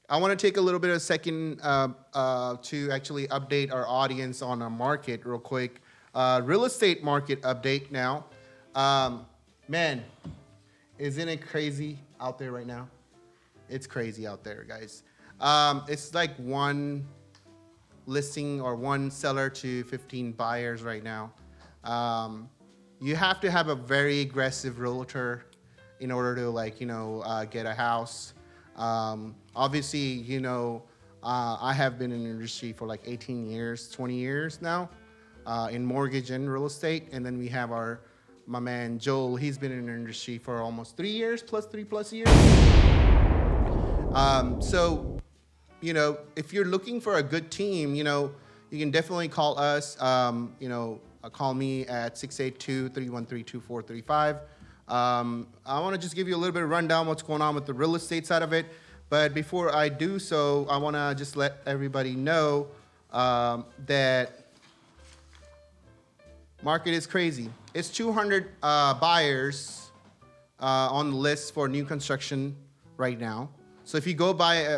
I want to take a little bit of a second to actually update our audience on our market real quick. Real estate market update now. Man, isn't it crazy out there right now? It's crazy out there, guys. It's like one listing or one seller to 15 buyers right now. You have to have a very aggressive realtor in order to like, you know, get a house. Obviously, you know, I have been in the industry for like 18 years, 20 years now, in mortgage and real estate. And then we have my man Joel, he's been in the industry for almost 3 years, three plus years. So, you know, if you're looking for a good team, you know, you can definitely call us. You know, call me at 682-313-2435. I want to just give you a little bit of rundown what's going on with the real estate side of it. But before I do so, I want to just let everybody know that market is crazy. It's 200 buyers on the list for new construction right now. So if you go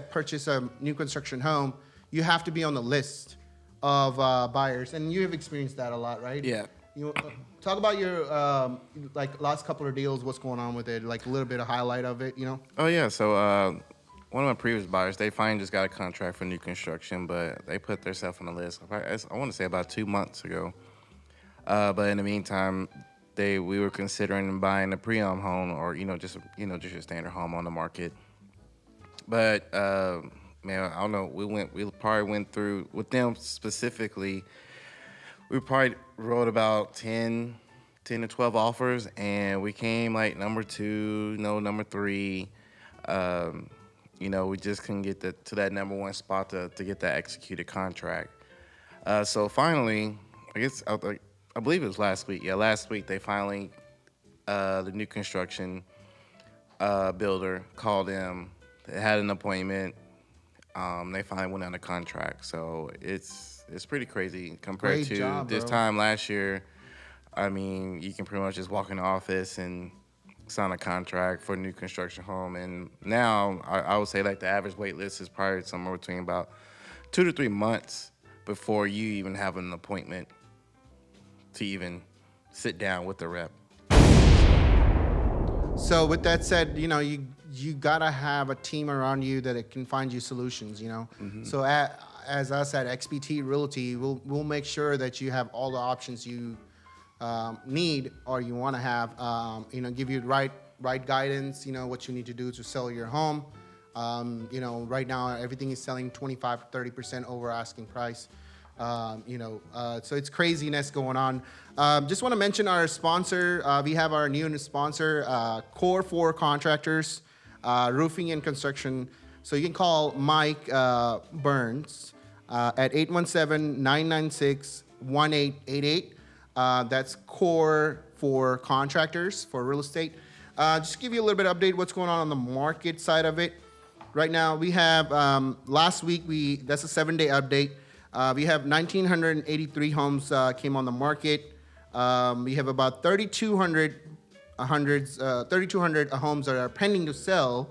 purchase a new construction home, you have to be on the list of buyers, and you have experienced that a lot, right? Yeah. You talk about your like last couple of deals. What's going on with it? Like a little bit of highlight of it, you know? Oh yeah. So one of my previous buyers, they finally just got a contract for new construction, but they put themselves on the list. I want to say about 2 months ago. But in the meantime, we were considering buying a pre-owned home, or just your standard home on the market. But man, I don't know. We probably went through with them specifically. We probably wrote about 10 to 12 offers, and we came like number 2, number 3. We just couldn't get to that number 1 spot to get that executed contract. So finally, I believe it was last week. Yeah, last week they finally, the new construction builder called them. They had an appointment. They finally went on a contract. So it's pretty crazy compared Great to job, this bro. time last year. I mean, you can pretty much just walk in the office and sign a contract for a new construction home. And now I would say like the average wait list is probably somewhere between about 2 to 3 months before you even have an appointment to even sit down with the rep. So with that said, you gotta have a team around you that it can find you solutions. So as us at XPT Realty, we'll make sure that you have all the options you need or you want to have. Give you right guidance. What you need to do to sell your home. Right now everything is selling 25 to 30% over asking price. So it's craziness going on. Just want to mention our sponsor. We have our new sponsor, Core 4 Contractors, Roofing and Construction. So you can call Mike Burns at 817-996-1888. That's Core 4 Contractors for real estate. Just to give you a little bit of update what's going on the market side of it. Right now we have, last week, that's a 7-day update. We have 1,983 homes came on the market. We have about 3,200 homes that are pending to sell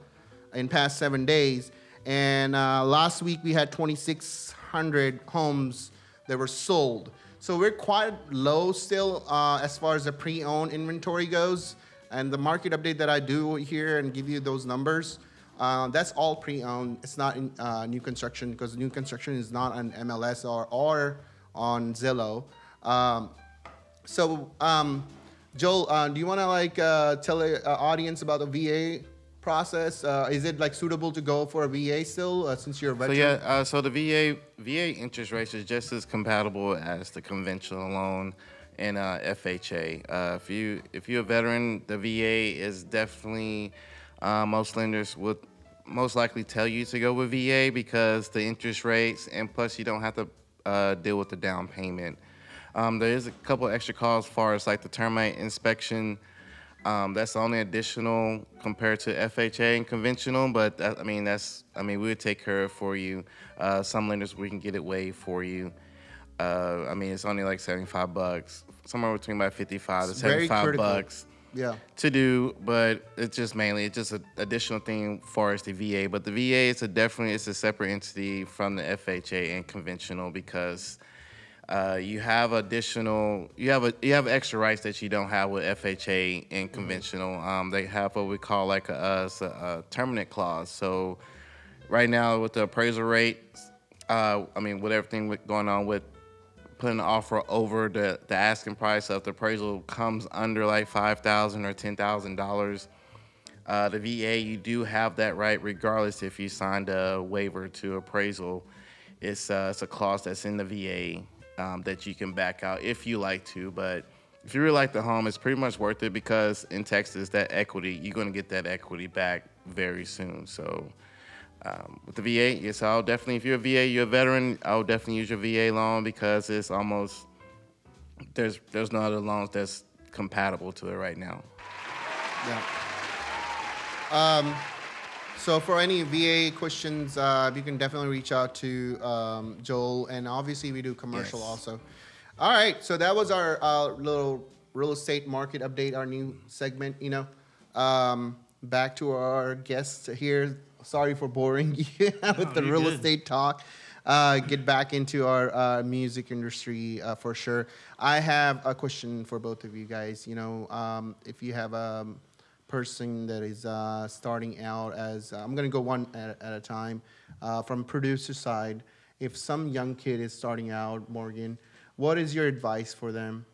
in past 7 days. And last week we had 2,600 homes that were sold. So we're quite low still as far as the pre-owned inventory goes. And the market update that I do here and give you those numbers, that's all pre-owned. It's not in new construction because new construction is not on MLS or on Zillow. Joel, do you want to tell the audience about the VA process? Is it suitable to go for a VA still since you're a veteran? So the VA interest rate is just as compatible as the conventional loan and FHA. If you're a veteran, the VA is definitely. Most lenders would most likely tell you to go with VA because the interest rates, and plus you don't have to deal with the down payment. There is a couple extra costs as far as the termite inspection. That's the only additional compared to FHA and conventional, but we would take care of it for you. Some lenders we can get it waived for you. It's only $75, somewhere between about 55 to 75 bucks. Yeah. To do, but it's just an additional thing for us the VA. But the VA it's a separate entity from the FHA and conventional because you have extra rights that you don't have with FHA and conventional. They have what we call a terminate clause. So right now with the appraisal rate, with everything going on with putting an offer over the asking price of the appraisal comes under $5,000 or $10,000. The VA, you do have that right regardless if you signed a waiver to appraisal. It's a clause that's in the VA that you can back out if you like to. But if you really like the home, it's pretty much worth it because in Texas, that equity, you're going to get that equity back very soon. So with the VA, yes, I'll definitely, if you're a VA, you're a veteran, I'll definitely use your VA loan because it's almost, there's no other loans that's compatible to it right now. Yeah. So for any VA questions, you can definitely reach out to Joel, and obviously we do commercial also. All right, so that was our little real estate market update, our new segment, Back to our guests here. sorry for boring you with the you're real good. estate talk. Get back into our music industry for sure. I have a question for both of you guys. You know, if you have a person that is starting out as, I'm going to go one at a time, from producer side, if some young kid is starting out, Morgan, what is your advice for them?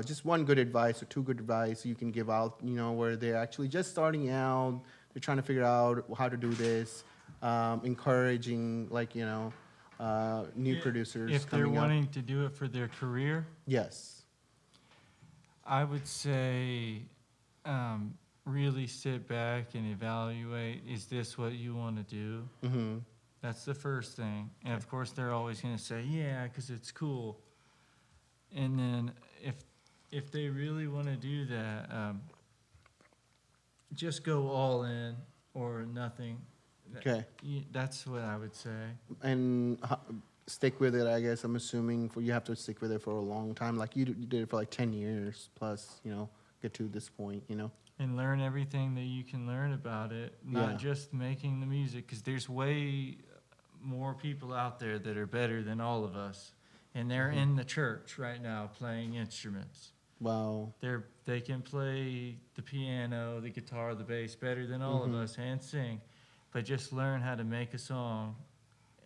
Just one good advice or two good advice you can give out, you know, where they're actually just starting out, they're trying to figure out how to do this, encouraging, like, you know, new producers If they're coming up. wanting to do it for their career, Yes. I would say really sit back and evaluate, is this what you want to do? Mm-hmm. That's the first thing. And of course, they're always going to say, yeah, because it's cool. And then if they really want to do that, just go all in or nothing. Okay. That's what I would say. And stick with it, I guess. I'm assuming for you have to stick with it for a long time. Like you did it for like 10 years plus, you know, get to this point, you know. And learn everything that you can learn about it, not Yeah. just making the music, because there's way more people out there that are better than all of us. And they're in the church right now playing instruments. Wow. They can play the piano, the guitar, the bass better than all of us and sing. But just learn how to make a song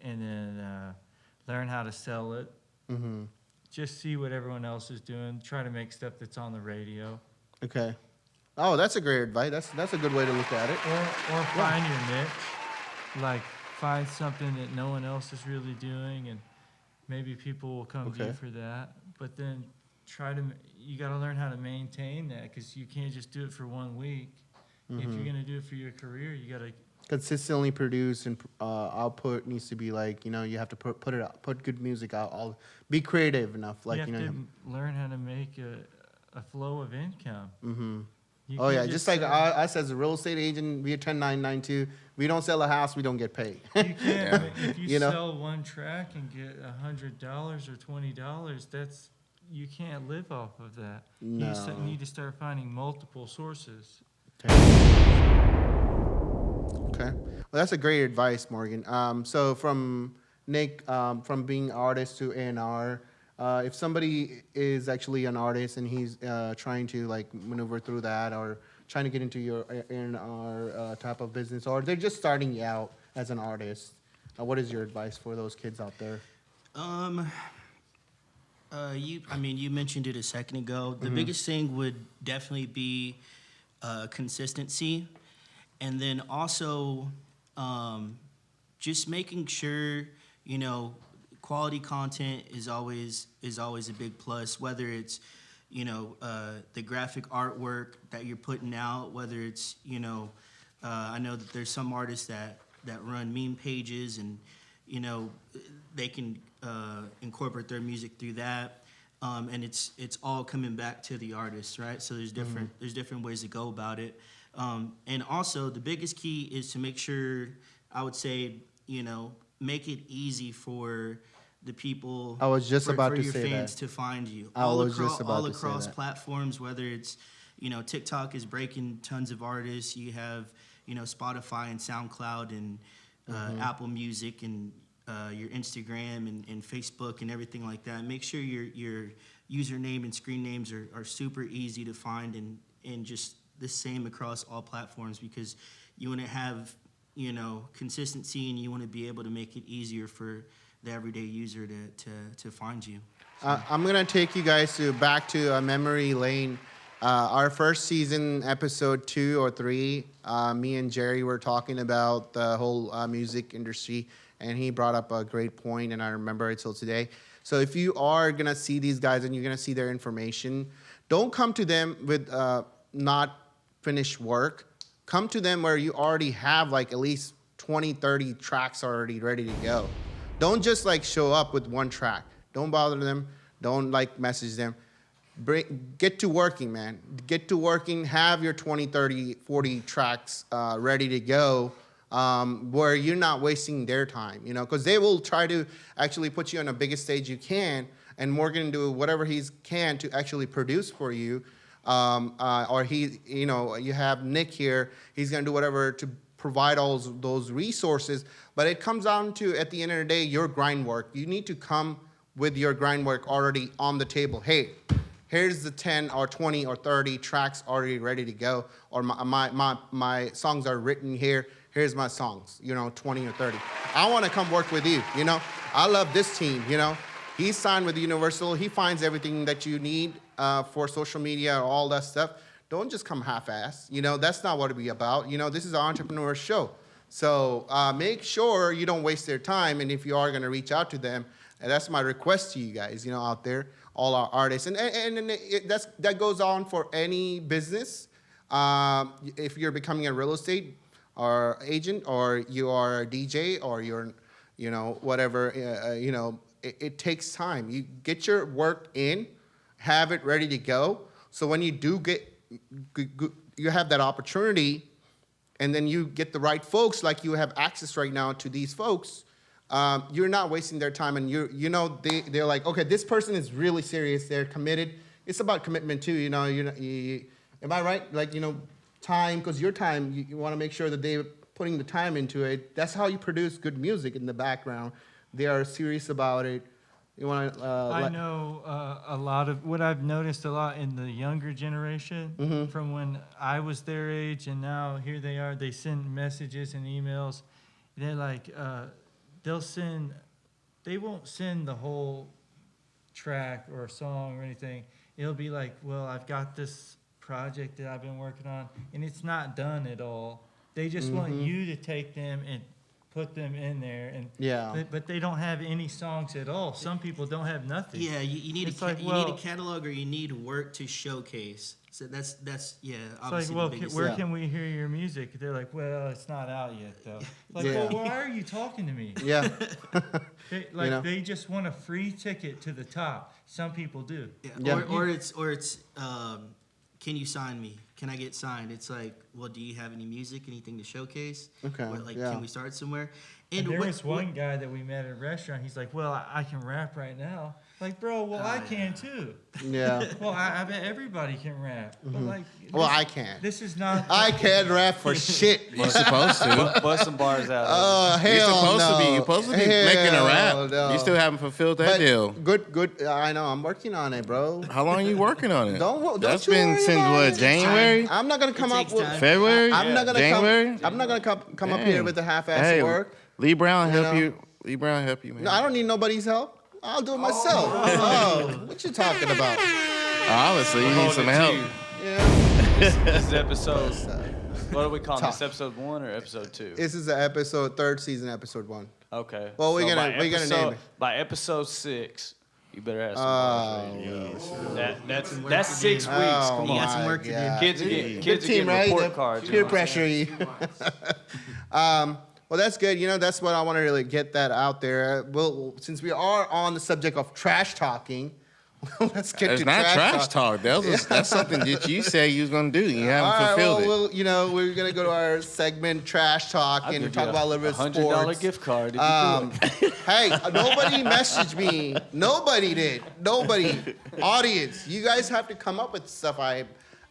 and then learn how to sell it. Mm-hmm. Just see what everyone else is doing. Try to make stuff that's on the radio. Okay. Oh, that's a great advice. That's a good way to look at it. Or find your niche. Like, find something that no one else is really doing, and maybe people will come to you for that. But then you got to learn how to maintain that, because you can't just do it for 1 week. If you're going to do it for your career, you got to consistently produce, and output needs to be like, you know, you have to put it out, put good music out, be creative enough, like, you have to learn how to make a flow of income. Mm-hmm. You Oh can't yeah, just like say- us as a real estate agent, we are 1099 we don't sell a house, we don't get paid. You can't. If you, You know? sell one track and get $100 or $20, you can't live off of that. No. You need to start finding multiple sources. Okay. Well, that's a great advice, Morgan. So from Nick, from being artist to A&R, if somebody is actually an artist and he's trying to like maneuver through that, or trying to get into your A&R type of business, or they're just starting out as an artist, what is your advice for those kids out there? You mentioned it a second ago. The biggest thing would definitely be consistency, and then also just making sure, you know, quality content is always a big plus. Whether it's, you know, the graphic artwork that you're putting out, whether it's, you know, I know that there's some artists that run meme pages, and, you know, they can incorporate their music through that. And it's all coming back to the artist, right? So there's different ways to go about it. And also the biggest key is to make sure, I would say, you know, make it easy for the people. I was just about for to your say fans that. to find you. I was just about all to say across that. platforms, whether it's, you know, TikTok is breaking tons of artists. You have, you know, Spotify and SoundCloud and Apple Music and your Instagram and Facebook and everything like that. Make sure your username and screen names are super easy to find and just the same across all platforms, because you want to have, you know, consistency, and you want to be able to make it easier for the everyday user to find you. I'm going to take you guys back to memory lane. Our first season, episode 2 or 3, me and Jerry were talking about the whole music industry, and he brought up a great point, and I remember it till today. So if you are going to see these guys and you're going to see their information, don't come to them with not finished work. Come to them where you already have like at least 20, 30 tracks already ready to go. Don't just like show up with one track. Don't bother them. Don't like message them. Get to working, man. Get to working. Have your 20, 30, 40 tracks ready to go, where you're not wasting their time, you know, because they will try to actually put you on the biggest stage you can, and Morgan do whatever he can to actually produce for you. Or he, you know, you have Nick here. He's gonna do whatever to provide all those resources. But it comes down to, at the end of the day, your grind work. You need to come with your grind work already on the table. Hey, here's the 10 or 20 or 30 tracks already ready to go, or my songs are written here. Here's my songs, 20 or 30. I want to come work with you, I love this team, He's signed with Universal. He finds everything that you need for social media, all that stuff. Don't just come half-ass. That's not what it's about. This is an entrepreneur show. So make sure you don't waste their time. And if you are going to reach out to them, and that's my request to you guys, out there, all our artists. And that goes on for any business. If you're becoming a real estate or agent, or you are a DJ, or you're, whatever, it takes time. You get your work in, have it ready to go. So when you do you have that opportunity, and then you get the right folks, like you have access right now to these folks, you're not wasting their time. And they're like, okay, this person is really serious. They're committed. It's about commitment too. Am I right? Like, time, because your time, you want to make sure that they're putting the time into it. That's how you produce good music in the background. They are serious about it. You want to? I know a lot of what I've noticed a lot in the younger generation from when I was their age, and now here they are. They send messages and emails. They're like, they won't send the whole track or song or anything. It'll be like, well, I've got this project that I've been working on, and it's not done at all. They just want you to take them and put them in there, and but they don't have any songs at all. Some people don't have nothing. Yeah, you need need a catalog, or you need work to showcase. So that's It's obviously like, the biggest where can we hear your music? They're like, well, it's not out yet, though. Like, well, why are you talking to me? Yeah. They just want a free ticket to the top. Some people do. Yeah. Or it's can you sign me? Can I get signed? It's like, well, do you have any music, anything to showcase? Okay. Or can we start somewhere? And there was one guy that we met at a restaurant. He's like, well, I can rap right now. Like, bro, well, I can too. Yeah. Well, I bet everybody can rap. But I can't. This is not. I can't rap for shit. You're supposed to. Bust some bars out. Oh, hell You're supposed no. to be. You're supposed to be making a rap. No. You still haven't fulfilled that deal. Good. I know. I'm working on it, bro. How long are you working on it? That's you been worry since about what? it. January? I'm not gonna come up with February. I'm not gonna January. I'm not gonna come up here with the half-ass work. Lee Brown help you. Lee Brown help you, man. No, I don't need nobody's help. I'll do it myself. Oh, what you talking about? Obviously, you need some help. Yeah. This is episode. What are we calling this? Episode 1 or episode 2? This is the third season, episode 1. Okay. Well, we're gonna name it. By episode 6, you better have some bars ready. That's 6 weeks. Come on, got some work to do. Kids are getting report cards. Peer pressure you. Well, that's good. That's what I want to really get that out there. Well, since we are on the subject of trash talking, let's get It's to not trash talk. talk. That's something that you said you was gonna do. You haven't fulfilled it. Well, we're gonna go to our segment trash talk and talk about a little bit of sports. $100 gift card. If you do it. Hey, nobody messaged me. Nobody did. Nobody. Audience, you guys have to come up with stuff I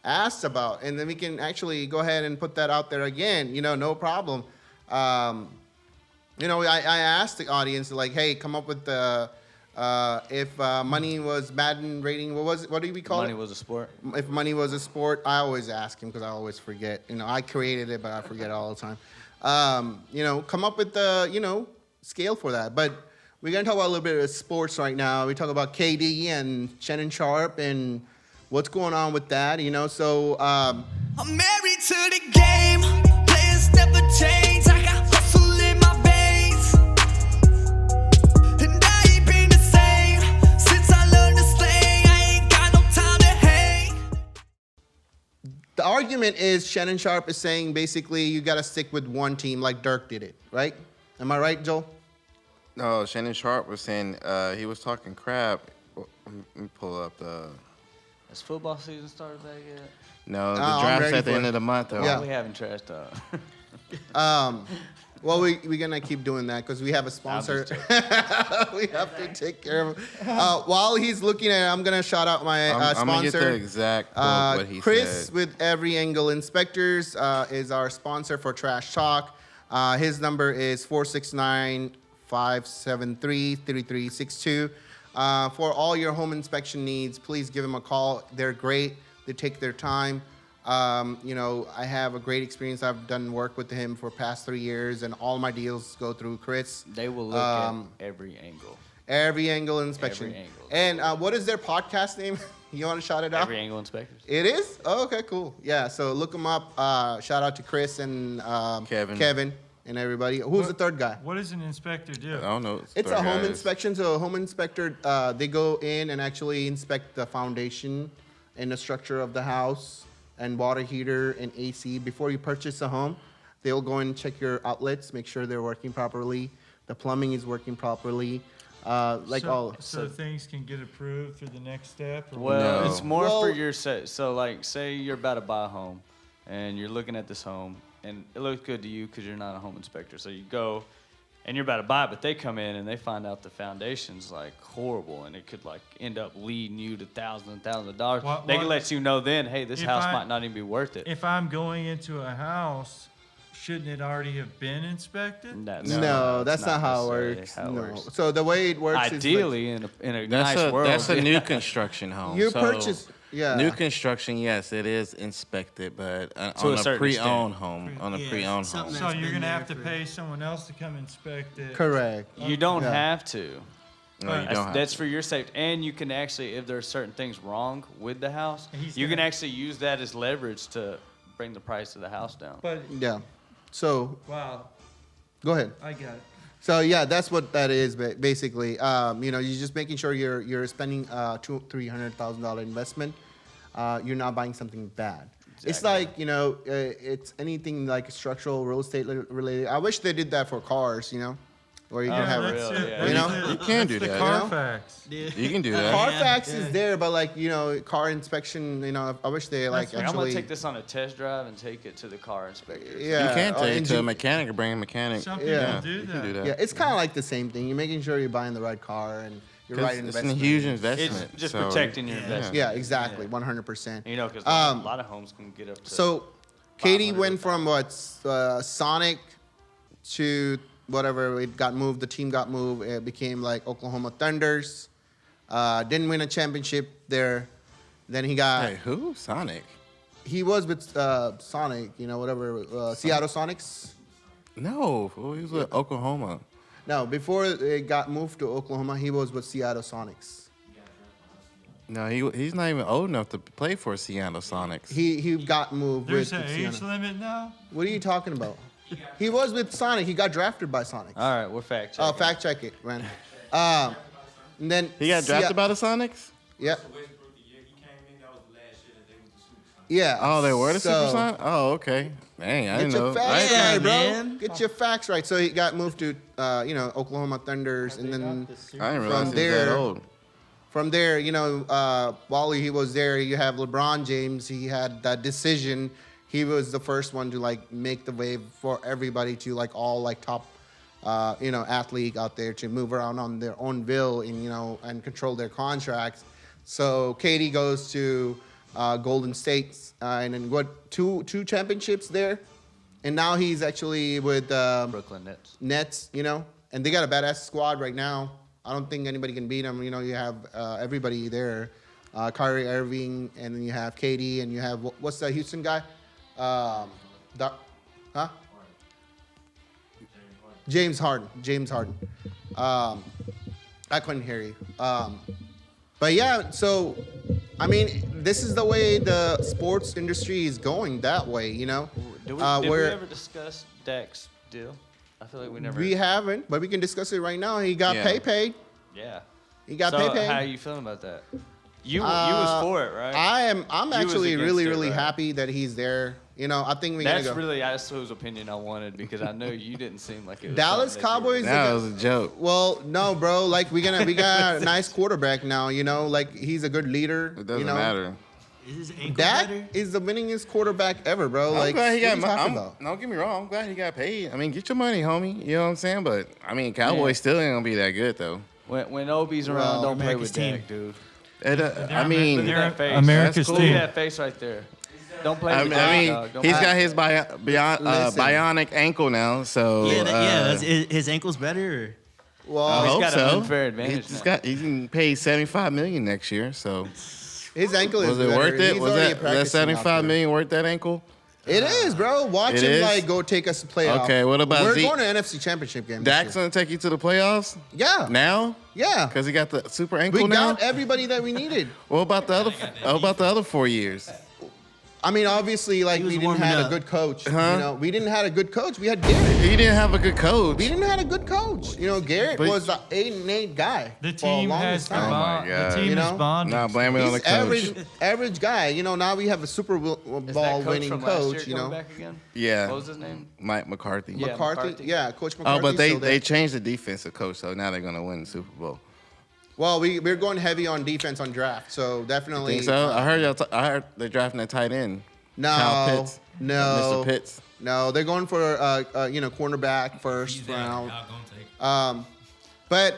asked about, and then we can actually go ahead and put that out there again. No problem. I asked the audience, like, hey, come up with the if money was Madden rating. What do we call it? Money was a sport. If money was a sport, I always ask him because I always forget. I created it, but I forget all the time. Come up with the scale for that. But we're gonna talk about a little bit of sports right now. We talk about KD and Shannon Sharp and what's going on with that. So I'm married to the game. Players never change. I got hustle in my veins. And I ain't been the same since I learned to slang. I ain't got no time to hang. the argument is Shannon Sharp is saying basically you got to stick with one team like Dirk did it, right? Am I right, Joel? No, Shannon Sharp was saying he was talking crap. Let me pull up the. Has football season started back yet? No, the draft's at the end of the month, though. Yeah. We haven't trash talk. Well, we're gonna keep doing that because we have a sponsor. We have to take care of him. While he's looking at it, I'm gonna shout out my sponsor. I'm gonna get the exact quote what he Chris said. with Every Angle Inspectors is our sponsor for Trash Talk. His number is 469-573-3362. For all your home inspection needs, please give him a call. They're great. They take their time. I have a great experience. I've done work with him for past 3 years, and all my deals go through Chris. They will look at every angle. Every Angle Inspection. Every angle. And what is their podcast name? You want to shout it out? Every Angle Inspectors. It is? Oh, okay, cool. Yeah, so look them up. Shout out to Chris and Kevin and everybody. Who's the third guy? What does an inspector do? I don't know. It's a home inspection. So a home inspector, they go in and actually inspect the foundation and the structure of the house and water heater and AC. Before you purchase a home, they'll go and check your outlets, make sure they're working properly, the plumbing is working properly, So things can get approved for the next step? Or Well, No. it's more for your set. So, like, say you're about to buy a home, and you're looking at this home, and it looks good to you because you're not a home inspector. So you go, and you're about to buy it, but they come in and they find out the foundation's like horrible, and it could like end up leading you to thousands and thousands of dollars. They can let you know then, hey, this house might not even be worth it. If I'm going into a house, shouldn't it already have been inspected? No, that's not how it works. No. So the way it works Ideally, is in a nice world. That's a new construction home. You So purchase, yeah. New construction, yes, it is inspected, but To on a a certain pre-owned extent. home, on a pre-owned home. So you're going to have to pay someone else to come inspect it. Correct. You don't have to. No, you don't have That's to. for your safety. And you can actually, if there are certain things wrong with the house, you can actually use that as leverage to bring the price of the house down. But Yeah. So, wow, go ahead. I got it. So yeah, that's what that is basically. You're just making sure you're spending $200,000-$300,000 investment. You're not buying something bad. It's like it's anything like structural real estate related. I wish they did that for cars. Where you can have You can do that. Carfax. You can do that. Carfax is there, but car inspection. I wish they actually. I'm gonna take this on a test drive and take it to the car inspector. Yeah, You can or take it to a engine- mechanic or bring a mechanic. Some people Yeah. do You can do that. that. Yeah, it's kind of like the same thing. You're making sure you're buying the right car and you're 'Cause right it's investment. a huge investment. It's just so- protecting your investment. Yeah, exactly, 100%. Because a lot of homes can get up to. So, Katie 500 went from Sonic to whatever. It got moved. The team got moved. It became like Oklahoma Thunders. Didn't win a championship there. Then he got. Hey, who? Sonic? He was with Sonic. Whatever. Seattle Sonics. No, fool, he was with Oklahoma. No, before it got moved to Oklahoma, he was with Seattle Sonics. No, he's not even old enough to play for Seattle Sonics. He got moved There's with an Seattle. age limit now? What are you talking about? He was with Sonic. He got drafted by Sonic. All right, we're fact Oh, checking. fact check it, man. And then He got drafted by the Sonics? Yeah. Yeah. Oh, they were the So- Super Sonics? Oh, okay. Dang, I Get didn't your know. facts Yeah, right, bro. man. Get your facts right. So he got moved to, Oklahoma Thunders, and then I didn't realize from he was that there, old. from there, while he was there, you have LeBron James. He had that decision. He was the first one to make the wave for everybody to all top, athlete out there to move around on their own bill and control their contracts. So Katie goes to Golden State and then two championships there, and now he's actually with Brooklyn Nets. Nets, and they got a badass squad right now. I don't think anybody can beat them. You have everybody there, Kyrie Irving, and then you have Katie, and you have what's the Houston guy? James Harden. I couldn't hear you. But yeah, so I mean, this is the way the sports industry is going that way, Did we where ever discuss Dak's deal? I feel like we never. we haven't, but we can discuss it right now. He got Yeah. paid. Yeah. He got so paid. how are you feeling about that? You was for it, right? I'm You was actually against really, it, really right? happy that he's there. I think we gotta That's go. really that's whose opinion I wanted because I know you didn't seem like it was Dallas something that you Cowboys. That was a joke. Well, no, bro. We got a nice quarterback now. He's a good leader. It doesn't matter. Is his ankle Dak better? is the winningest quarterback ever, bro. I'm Like, glad he got what are you talking about? Don't get me wrong. I'm glad he got paid. I mean, get your money, homie. You know what I'm saying? But I mean, Cowboys still ain't gonna be that good though. When Obi's around, don't play with America's Dak, dude. I mean, Look at that face. America's That's cool. Look team. at that face right there. Don't play I with mean, Dak, dog. Don't he's play. got his Listen. bionic ankle now. So His ankle's better. Or? Well, I he's hope got an so. unfair advantage now. He can pay $75 million next year. So his ankle is was it better. worth it? He's Was already that practicing out $75 there. million worth that ankle? It is, bro. Watch It him is? like go take us to playoff. Okay, what about We're Zeke? going to NFC Championship game. Dak's This year. gonna take you to the playoffs Yeah, now yeah. because he got the super ankle We now. got everybody that we needed. What about the other? What about the other 4 years? I mean, obviously, like was we didn't warming have a up. good coach. Huh? You know, we didn't have a good coach. We had Garrett. He didn't have a good coach. We didn't have a good coach. You know, Garrett But- was the 8-8 guy. The for team the has longest the time. bond. God. The team You is know? bonded. Nah, blame it on the He's coach. average guy. You know, now we have a Super Bowl Is that coach winning from last year coach. You coming know, back again? Yeah, What was his name? Mike McCarthy. Yeah. McCarthy. Yeah, Coach McCarthy. Oh, but they still there. changed the defensive coach, so now they're gonna win the Super Bowl. Well, we're going heavy on defense on draft, so definitely. Think so? I heard they're drafting a tight end. No, Kyle Pitts. no, Mr. Pitts. no. They're going for cornerback first round. But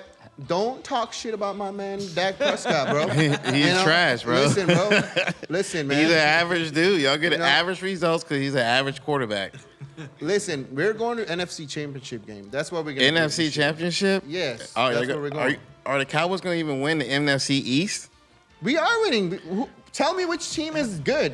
don't talk shit about my man Dak Prescott, bro. He's trash, bro. Listen, bro. Listen, man. He's an average dude. Y'all get You know? average results because he's an average quarterback. Listen, we're going to NFC Championship game. That's what we're going to do. NFC this year. Championship? Yes, Oh, that's where we're going. Are the Cowboys going to even win the NFC East? We are winning. Tell me which team is good.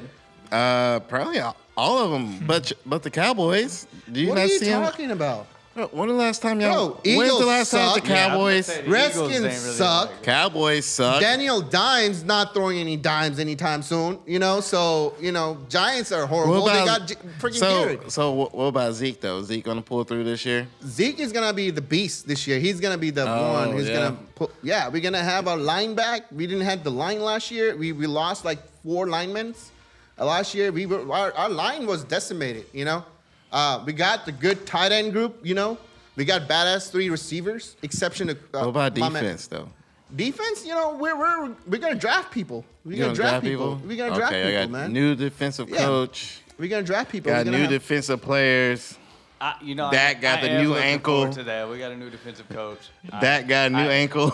Probably all of them, but the Cowboys. Do you What not are you see them? talking about? When the last time y'all? Bro, When's the Eagles last time the suck. Yeah, Cowboys? Redskins suck. Cowboys suck. Daniel Dimes not throwing any dimes anytime soon. You know, so Giants are horrible. They got freaking Garrett. So what about Zeke though? Is Zeke gonna pull through this year? Zeke is gonna be the beast this year. He's gonna be the one who's gonna put. Yeah, we're gonna have a line back. We didn't have the line last year. We lost like 4 linemen. Last year our line was decimated. You know, we got the good tight end group. You know, we got badass 3 receivers. Exception to What about my man. defense though? Defense, we're gonna draft people. We're gonna draft people. We're gonna draft Okay, people, I got man. new defensive Yeah. coach. We're gonna draft people. Got We're gonna new have- defensive players. Dak got the new ankle. To that. We got a new defensive coach. Dak got a new ankle.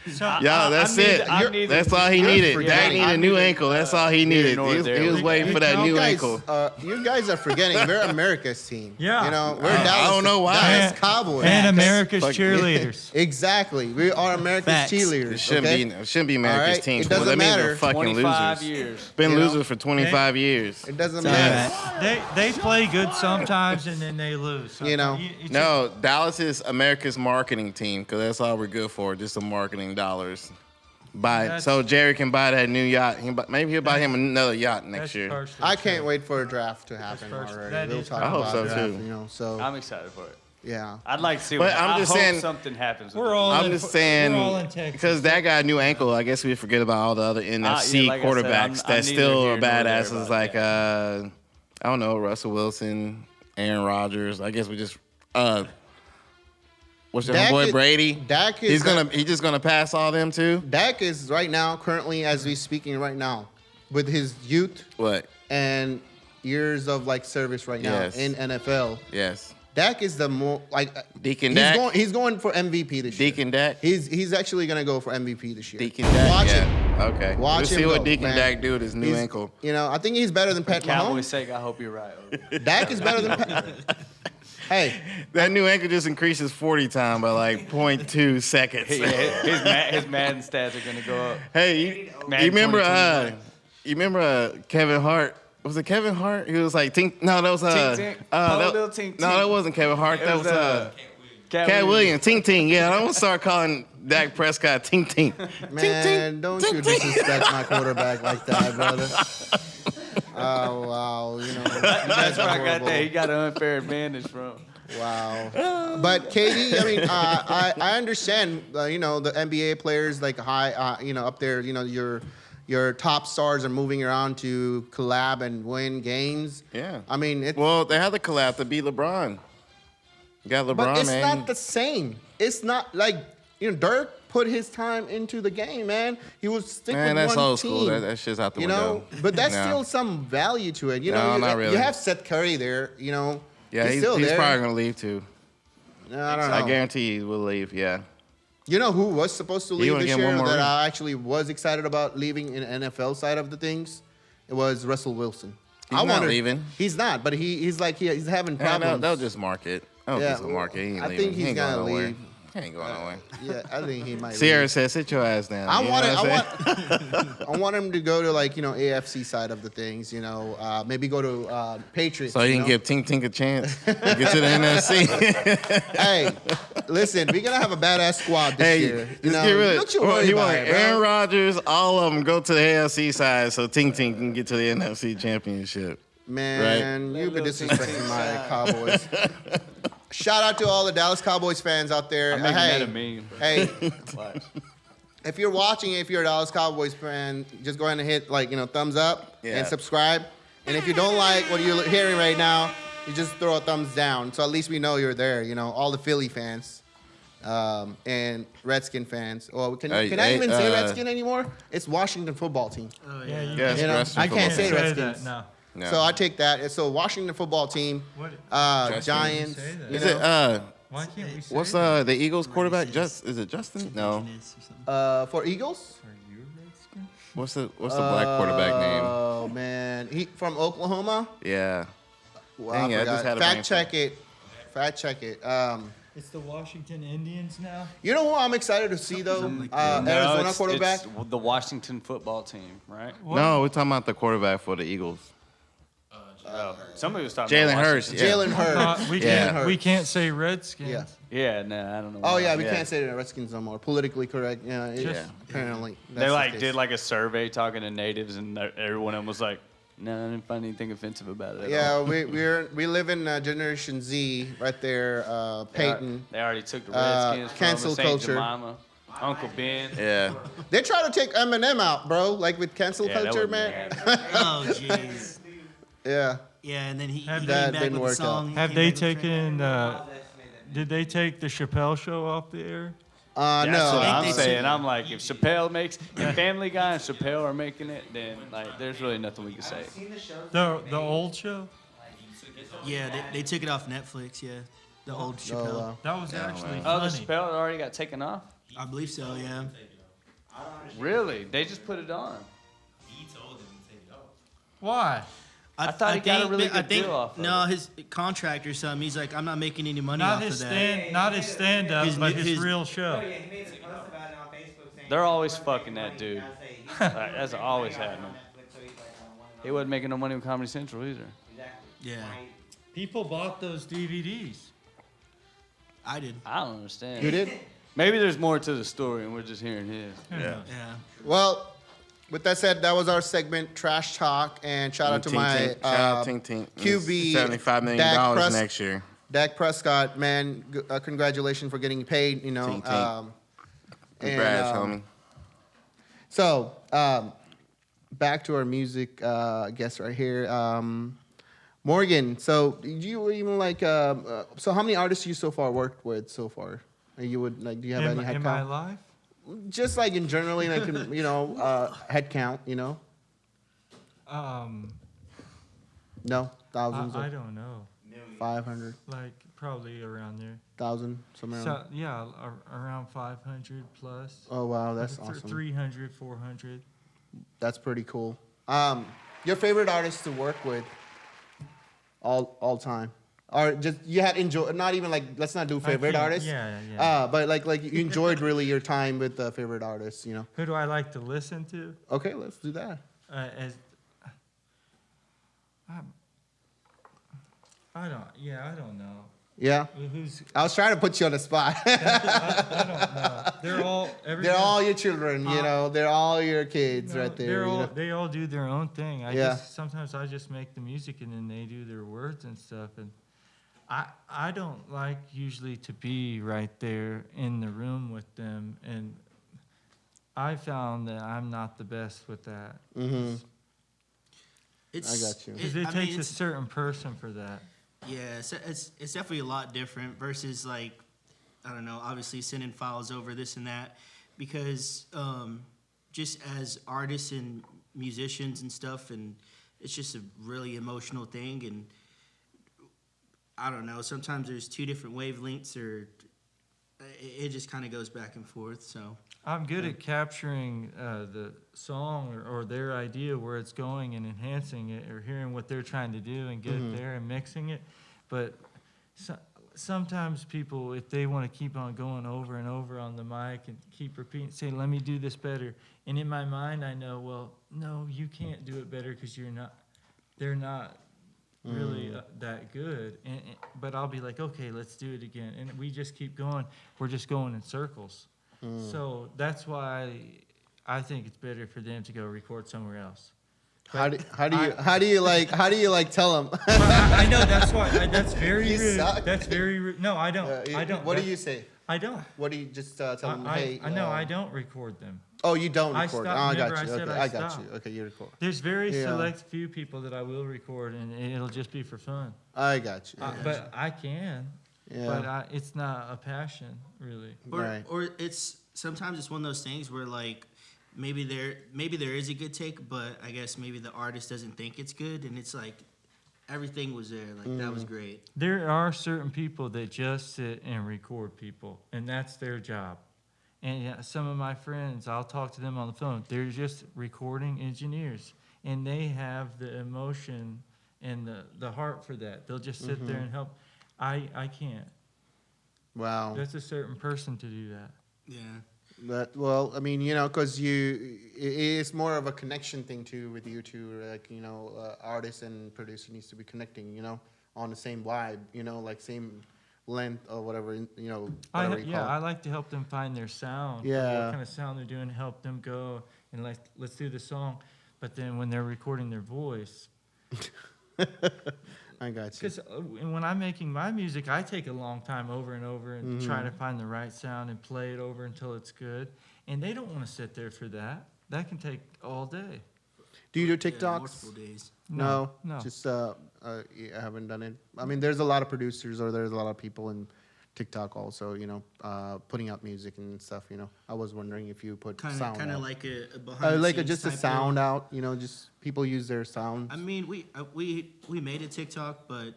Y'all, that's it. That's all he needed. forgetting. Dak needed a new ankle. That's all he needed. He was waiting for that new ankle. You guys are forgetting we're America's team. Yeah. You know, we're I Dallas. don't know why. Dallas Cowboys. And America's Fuck. cheerleaders. Exactly. We are America's Facts. cheerleaders. It shouldn't okay? be. It shouldn't be America's All right, team. it doesn't that means matter. they're fucking 25 losers. years. Been You know? losers for 25 years. It doesn't matter. They play good sometimes and then they lose. You know. It's No, Dallas is America's marketing team because that's all we're good for, just some marketing dollars. So Jerry can buy that new yacht. Maybe he'll buy him another yacht next year. I can't wait for a draft to happen That's already. that We'll is talk I hope about so, draft, too. You know, so I'm excited for it. yeah. I'd like to see. But I'm I just hope saying- something happens. With We're it. all I'm in, just we're all saying in Texas. because that got a new ankle. I guess we forget about all the other NFC like I said, quarterbacks I'm that neither still here are nor there badasses. about Like I don't know, Russell Wilson, Aaron Rodgers. I guess we just what's your Dak boy is- Brady? Dak is He's just gonna pass all them too. Dak is right now, currently as we speaking right now, with his youth What? and years of like service right now Yes. in NFL. Yes. Dak is the more like Deacon he's Dak? He's going for MVP this year. Deacon Dak. He's actually gonna go for MVP this year. Deacon Dak. Watch yeah. him. Okay. Watch Let's him see what go, Deacon man. Dak do with his new He's- ankle. You know, I think he's better than Pat Cowboys' Mahomes. sake, I hope you're right. Dak is better than Pat. Hey, That new ankle just increases 40 time by like 0.2 seconds. His Madden stats are gonna go up. Hey, you Madden remember 2021. you remember Kevin Hart? Was it Kevin Hart? He was like tink. No, that was Tink, tink. Little tink, no, tink. that wasn't Kevin Hart. It That was Cat Williams. Tink tink. Yeah, I'm gonna start calling Dak Prescott tink tink. man, don't you disrespect my quarterback like that, brother. Oh wow, you know That's where I got horrible. that. He got an unfair advantage from. Wow. But KD, I mean, I understand, you know, the NBA players like high, you know, up there, you know, your top stars are moving around to collab and win games. Yeah. I mean, Well, they had to collab to beat LeBron. You got LeBron, but it's man. not the same. It's not like, you know, Dirk put his time into the game, man. He would stick Man, with that's one old team. school. That shit's out the you window. know, but that's No. still some value to it. You No, know, not really. you have Seth Curry there. You know, Yeah, he's still there. probably gonna leave too. No, I don't know. I guarantee he will leave. Yeah. You know who was supposed to leave wanna this get one year more that ring? I actually was excited about leaving in NFL side of the things? It was Russell Wilson. He's not leaving. He's not, but he's like he's having Yeah, problems. they'll just market. They'll Yeah, just market. He ain't I leaving. think He he's ain't going gonna nowhere. leave. He ain't going nowhere. Yeah, I think he might. Sierra leave. said, "Sit your ass down." I You know want it. what I'm saying? I want him to go to like AFC side of the things. Maybe go to Patriots. So he can give Tink Tink a chance. Get to the NFC. Hey, listen, we're gonna have a badass squad this year. Just get rid of Don't you worry he about want it, bro. Aaron Rodgers, all of them go to the AFC side so Tink Tink can get to the NFC Championship. Man, you've been disrespecting my Cowboys. Shout out to all the Dallas Cowboys fans out there. I'm making hey, that a meme. Hey, Watch. if you're watching, if you're a Dallas Cowboys fan, just go ahead and hit thumbs up Yeah. and subscribe. And if you don't like what you're hearing right now, you just throw a thumbs down. So at least we know you're there. All the Philly fans and Redskin fans. Or can I even say Redskin anymore? It's Washington football team. Oh Yeah, you Yes, Western I can't say football. Redskins. that. No. No. So I take that. So Washington football team, What? Giants. Say that. Is it Why can't we say what's that? the Eagles quarterback? Is it Justin? No. For Eagles? Are you a Redskin? What's the black quarterback name? Oh man, he from Oklahoma. Yeah. Well, Dang I it, I just forgot. had a brain Fact check it. It's the Washington Indians now. You know who I'm excited to see though? No, Arizona it's quarterback. the Washington football team, right? No, we're talking about the quarterback for the Eagles. Oh, somebody was talking Jalen about Hurts. Washington. Yeah. Jalen Hurts. We Yeah. can't. We can't say Redskins. Yeah. Yeah, no, I don't know. Oh why. yeah, we can't say the Redskins no more. Politically correct. Yeah, apparently. They did like a survey talking to natives, and everyone else was like, "No, I didn't find anything offensive about it." At all. Yeah, we live in Generation Z right there. Peyton. They already took the Redskins. cancel from culture. Jemima, Uncle Ben. Yeah. They try to take Eminem out, bro. Like with cancel Yeah, that culture, wouldn't man. Oh jeez. Yeah. Yeah, and then he Have came that back didn't with work the song. Have came they back with the track. taken? Did they take the Chappelle Show off the air? That's No. what I'm they saying. took- I'm like, if Chappelle if Family Guy and Chappelle are making it, then like, there's really nothing we can say. The old show. Yeah, they took it off Netflix. Yeah, the old Oh, Chappelle. wow. That was actually Oh, the funny. Chappelle already got taken off. I believe so. Yeah. Really? They just put it on. Why? I thought he got a really good deal off of No, it. his contract or something. He's like, I'm not making any money Not off his of that. not his stand up, His but new- his his- real show. They're always fucking that dude. Like, that's always happening. He wasn't making no money with Comedy Central either. Yeah, People bought those DVDs. I did. I don't understand. You did? Maybe there's more to the story, and we're just hearing his. Yeah. Yeah. Well, with that said, that was our segment, Trash Talk, and shout out to Tink my Tink. Shout out Tink Tink. QB, $75 million Dak next year. Dak Prescott, man, congratulations for getting paid. Tink Tink. Congrats, homie. So, back to our music guest right here, Morgan. So, did you even like? So, how many artists you so far worked with so far? You would like? Do you have any head in my count? life? Just like in generally, like head count. No, thousands. I don't know. 500, Like probably around there. 1,000, somewhere. So yeah, around 500 plus. Oh wow, that's awesome. 300, 400. That's pretty cool. Your favorite artist to work with, all time, or just you had enjoy? Not even like let's not do favorite can't- artists. yeah. But like you enjoyed really your time with the favorite artists. Who do I like to listen to? Okay, let's do that. I don't know. Yeah. Who's I was trying to put you on the spot. I don't know. They're all your children. They're all your kids right there. They all do their own thing. Yeah. Sometimes I just make the music and then they do their words and stuff. And I don't like usually to be right there in the room with them. And I found that I'm not the best with that. Mm-hmm. It's, I got you. Because it takes a certain person for that. Yeah, it's definitely a lot different versus like, I don't know, obviously sending files over this and that. because just as artists and musicians and stuff, and it's just a really emotional thing, and I don't know, sometimes there's two different wavelengths, or it just kind of goes back and forth. So I'm good at capturing the song or their idea where it's going and enhancing it, or hearing what they're trying to do and get it there and mixing it. But sometimes people, if they want to keep on going over and over on the mic and keep repeating, say, let me do this better. And in my mind, I know, well, no, you can't do it better because they're not really that good. But I'll be like, okay, let's do it again. And we just keep going. We're just going in circles. So that's why I think it's better for them to go record somewhere else. How do you like tell them? I know that's why. That's very You rude. suck. That's very rude. No, I don't. I don't. What do you say? I don't. What do you just tell them? Hey, I know I don't record them. Oh, you don't I record. stopped. Oh, I Remember, got you. I said Okay, I I got stopped. you. Okay, you record. There's very select few people that I will record, and it'll just be for fun. I got you. But I can. Yeah. But it's not a passion, really. Or it's sometimes it's one of those things where like maybe there is a good take, but I guess maybe the artist doesn't think it's good, and it's like everything was there, like that was great. There are certain people that just sit and record people, and that's their job. And some of my friends, I'll talk to them on the phone. They're just recording engineers, and they have the emotion and the heart for that. They'll just sit there and help. I can't. Wow. That's a certain person to do that. Yeah. But well, I mean, you know, because it's more of a connection thing too with you two. Like, you know, artist and producer needs to be connecting, you know, on the same vibe, you know, like same length or whatever, you know. I Whatever like to help them find their sound. Yeah. What kind of sound they're doing, help them go and like, let's do the song. But then when they're recording their voice. I got you. Because when I'm making my music, I take a long time over and over and try to find the right sound and play it over until it's good. And they don't want to sit there for that. That can take all day. Do you do TikToks? Yeah, multiple days. No. No. Just I haven't done it. I mean, there's a lot of producers or there's a lot of people in TikTok also, you know, putting out music and stuff, you know. I was wondering if you put sound kind of out. like a behind the like scenes just a type sound deal. out, you know, just people use their sounds. I mean, we made a TikTok, but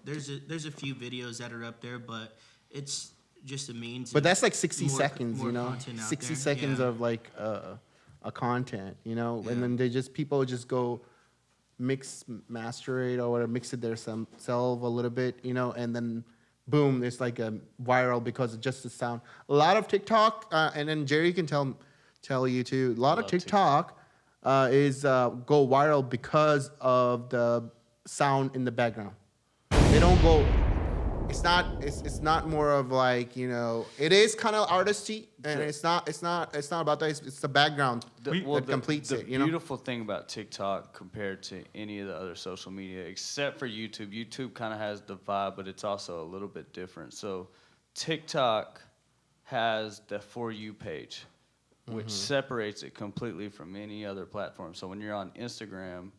there's a few videos that are up there, but it's just a means. But of that's like 60 more- seconds, more you know, content out 60 there. seconds Yeah. of like a content, you know, Yeah. and then people just go master it or whatever, mix it themselves a little bit, you know, and then boom, it's like a viral because of just the sound. A lot of TikTok, and then Jerry can tell you too. A lot of TikTok is go viral because of the sound in the background. They don't go. It's not more of like, you know, it is kind of artisty, and it's not about that. It's the background that completes it. You know. The beautiful thing about TikTok compared to any of the other social media, except for YouTube, YouTube kind of has the vibe, but it's also a little bit different. So TikTok has the For You page, which separates it completely from any other platform. So when you're on Instagram,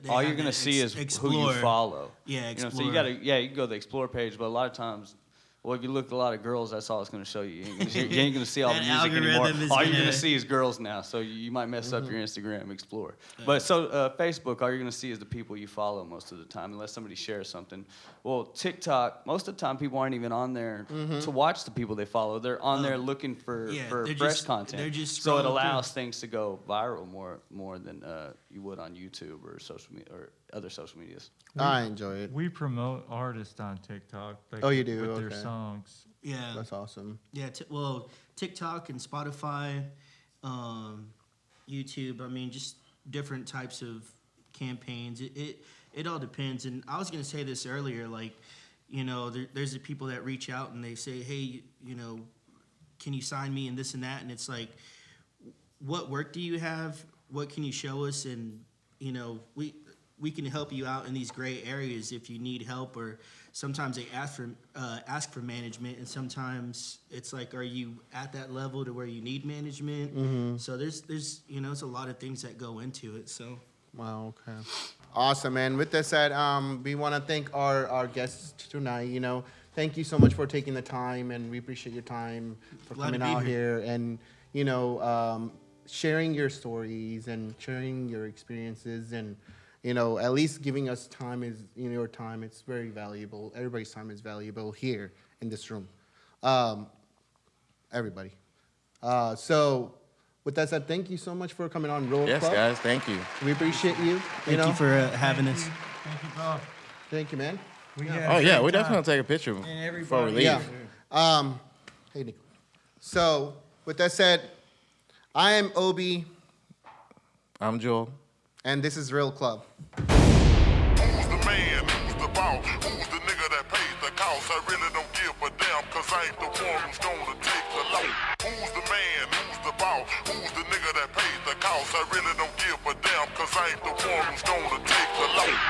all you're gonna see is who you follow. Yeah, you know, explore. so you can go to the explore page, but a lot of times, well, if you look at a lot of girls, that's all it's gonna show you. You ain't gonna see all the That music anymore. algorithm is All you're gonna- gonna see is girls now, so you might mess up your Instagram explore. But Facebook, all you're gonna see is the people you follow most of the time, unless somebody shares something. Well, TikTok, most of the time people aren't even on there to watch the people they follow. They're on there looking for they're fresh just- content. they're just So it scrolling allows things to go viral more than you would on YouTube or social media or other social medias. I enjoy it. We promote artists on TikTok. Like, Oh, you do? With their Okay. songs. Yeah. That's awesome. Yeah, well, TikTok and Spotify, YouTube. I mean, just different types of campaigns. It all depends. And I was gonna say this earlier, like, you know, there's the people that reach out and they say, hey, you know, can you sign me and this and that? And it's like, what work do you have? What can you show us? And you know, we can help you out in these gray areas if you need help, or sometimes they ask for management, and sometimes it's like, are you at that level to where you need management? So there's you know, it's a lot of things that go into it. So Wow. Okay. Awesome, man. With that said, we want to thank our guests tonight. You know, thank you so much for taking the time, and we appreciate your time for Glad to coming be out here. here and, sharing your stories and sharing your experiences and, at least giving us time your time. It's very valuable. Everybody's time is valuable here in this room. Everybody. So with that said, thank you so much for coming on Roll Yes, Club. guys, thank you. We appreciate you. Thank you for having us. Thank you, bro. Thank you, man. We had a Oh, yeah, great we time. definitely take a picture And before we everybody- leave. Yeah. Hey, Nico. So with that said, I am Obi, I'm Joel. and this is Real Club. Who's the man? Who's the boss? Who's the nigga that pays the cost? I really don't give a damn, cause I ain't the one who's gonna take the loss. Who's the man? Who's the boss? Who's the nigga that pays the cost? I really don't give a damn, cause I ain't the one who's gonna take the loss.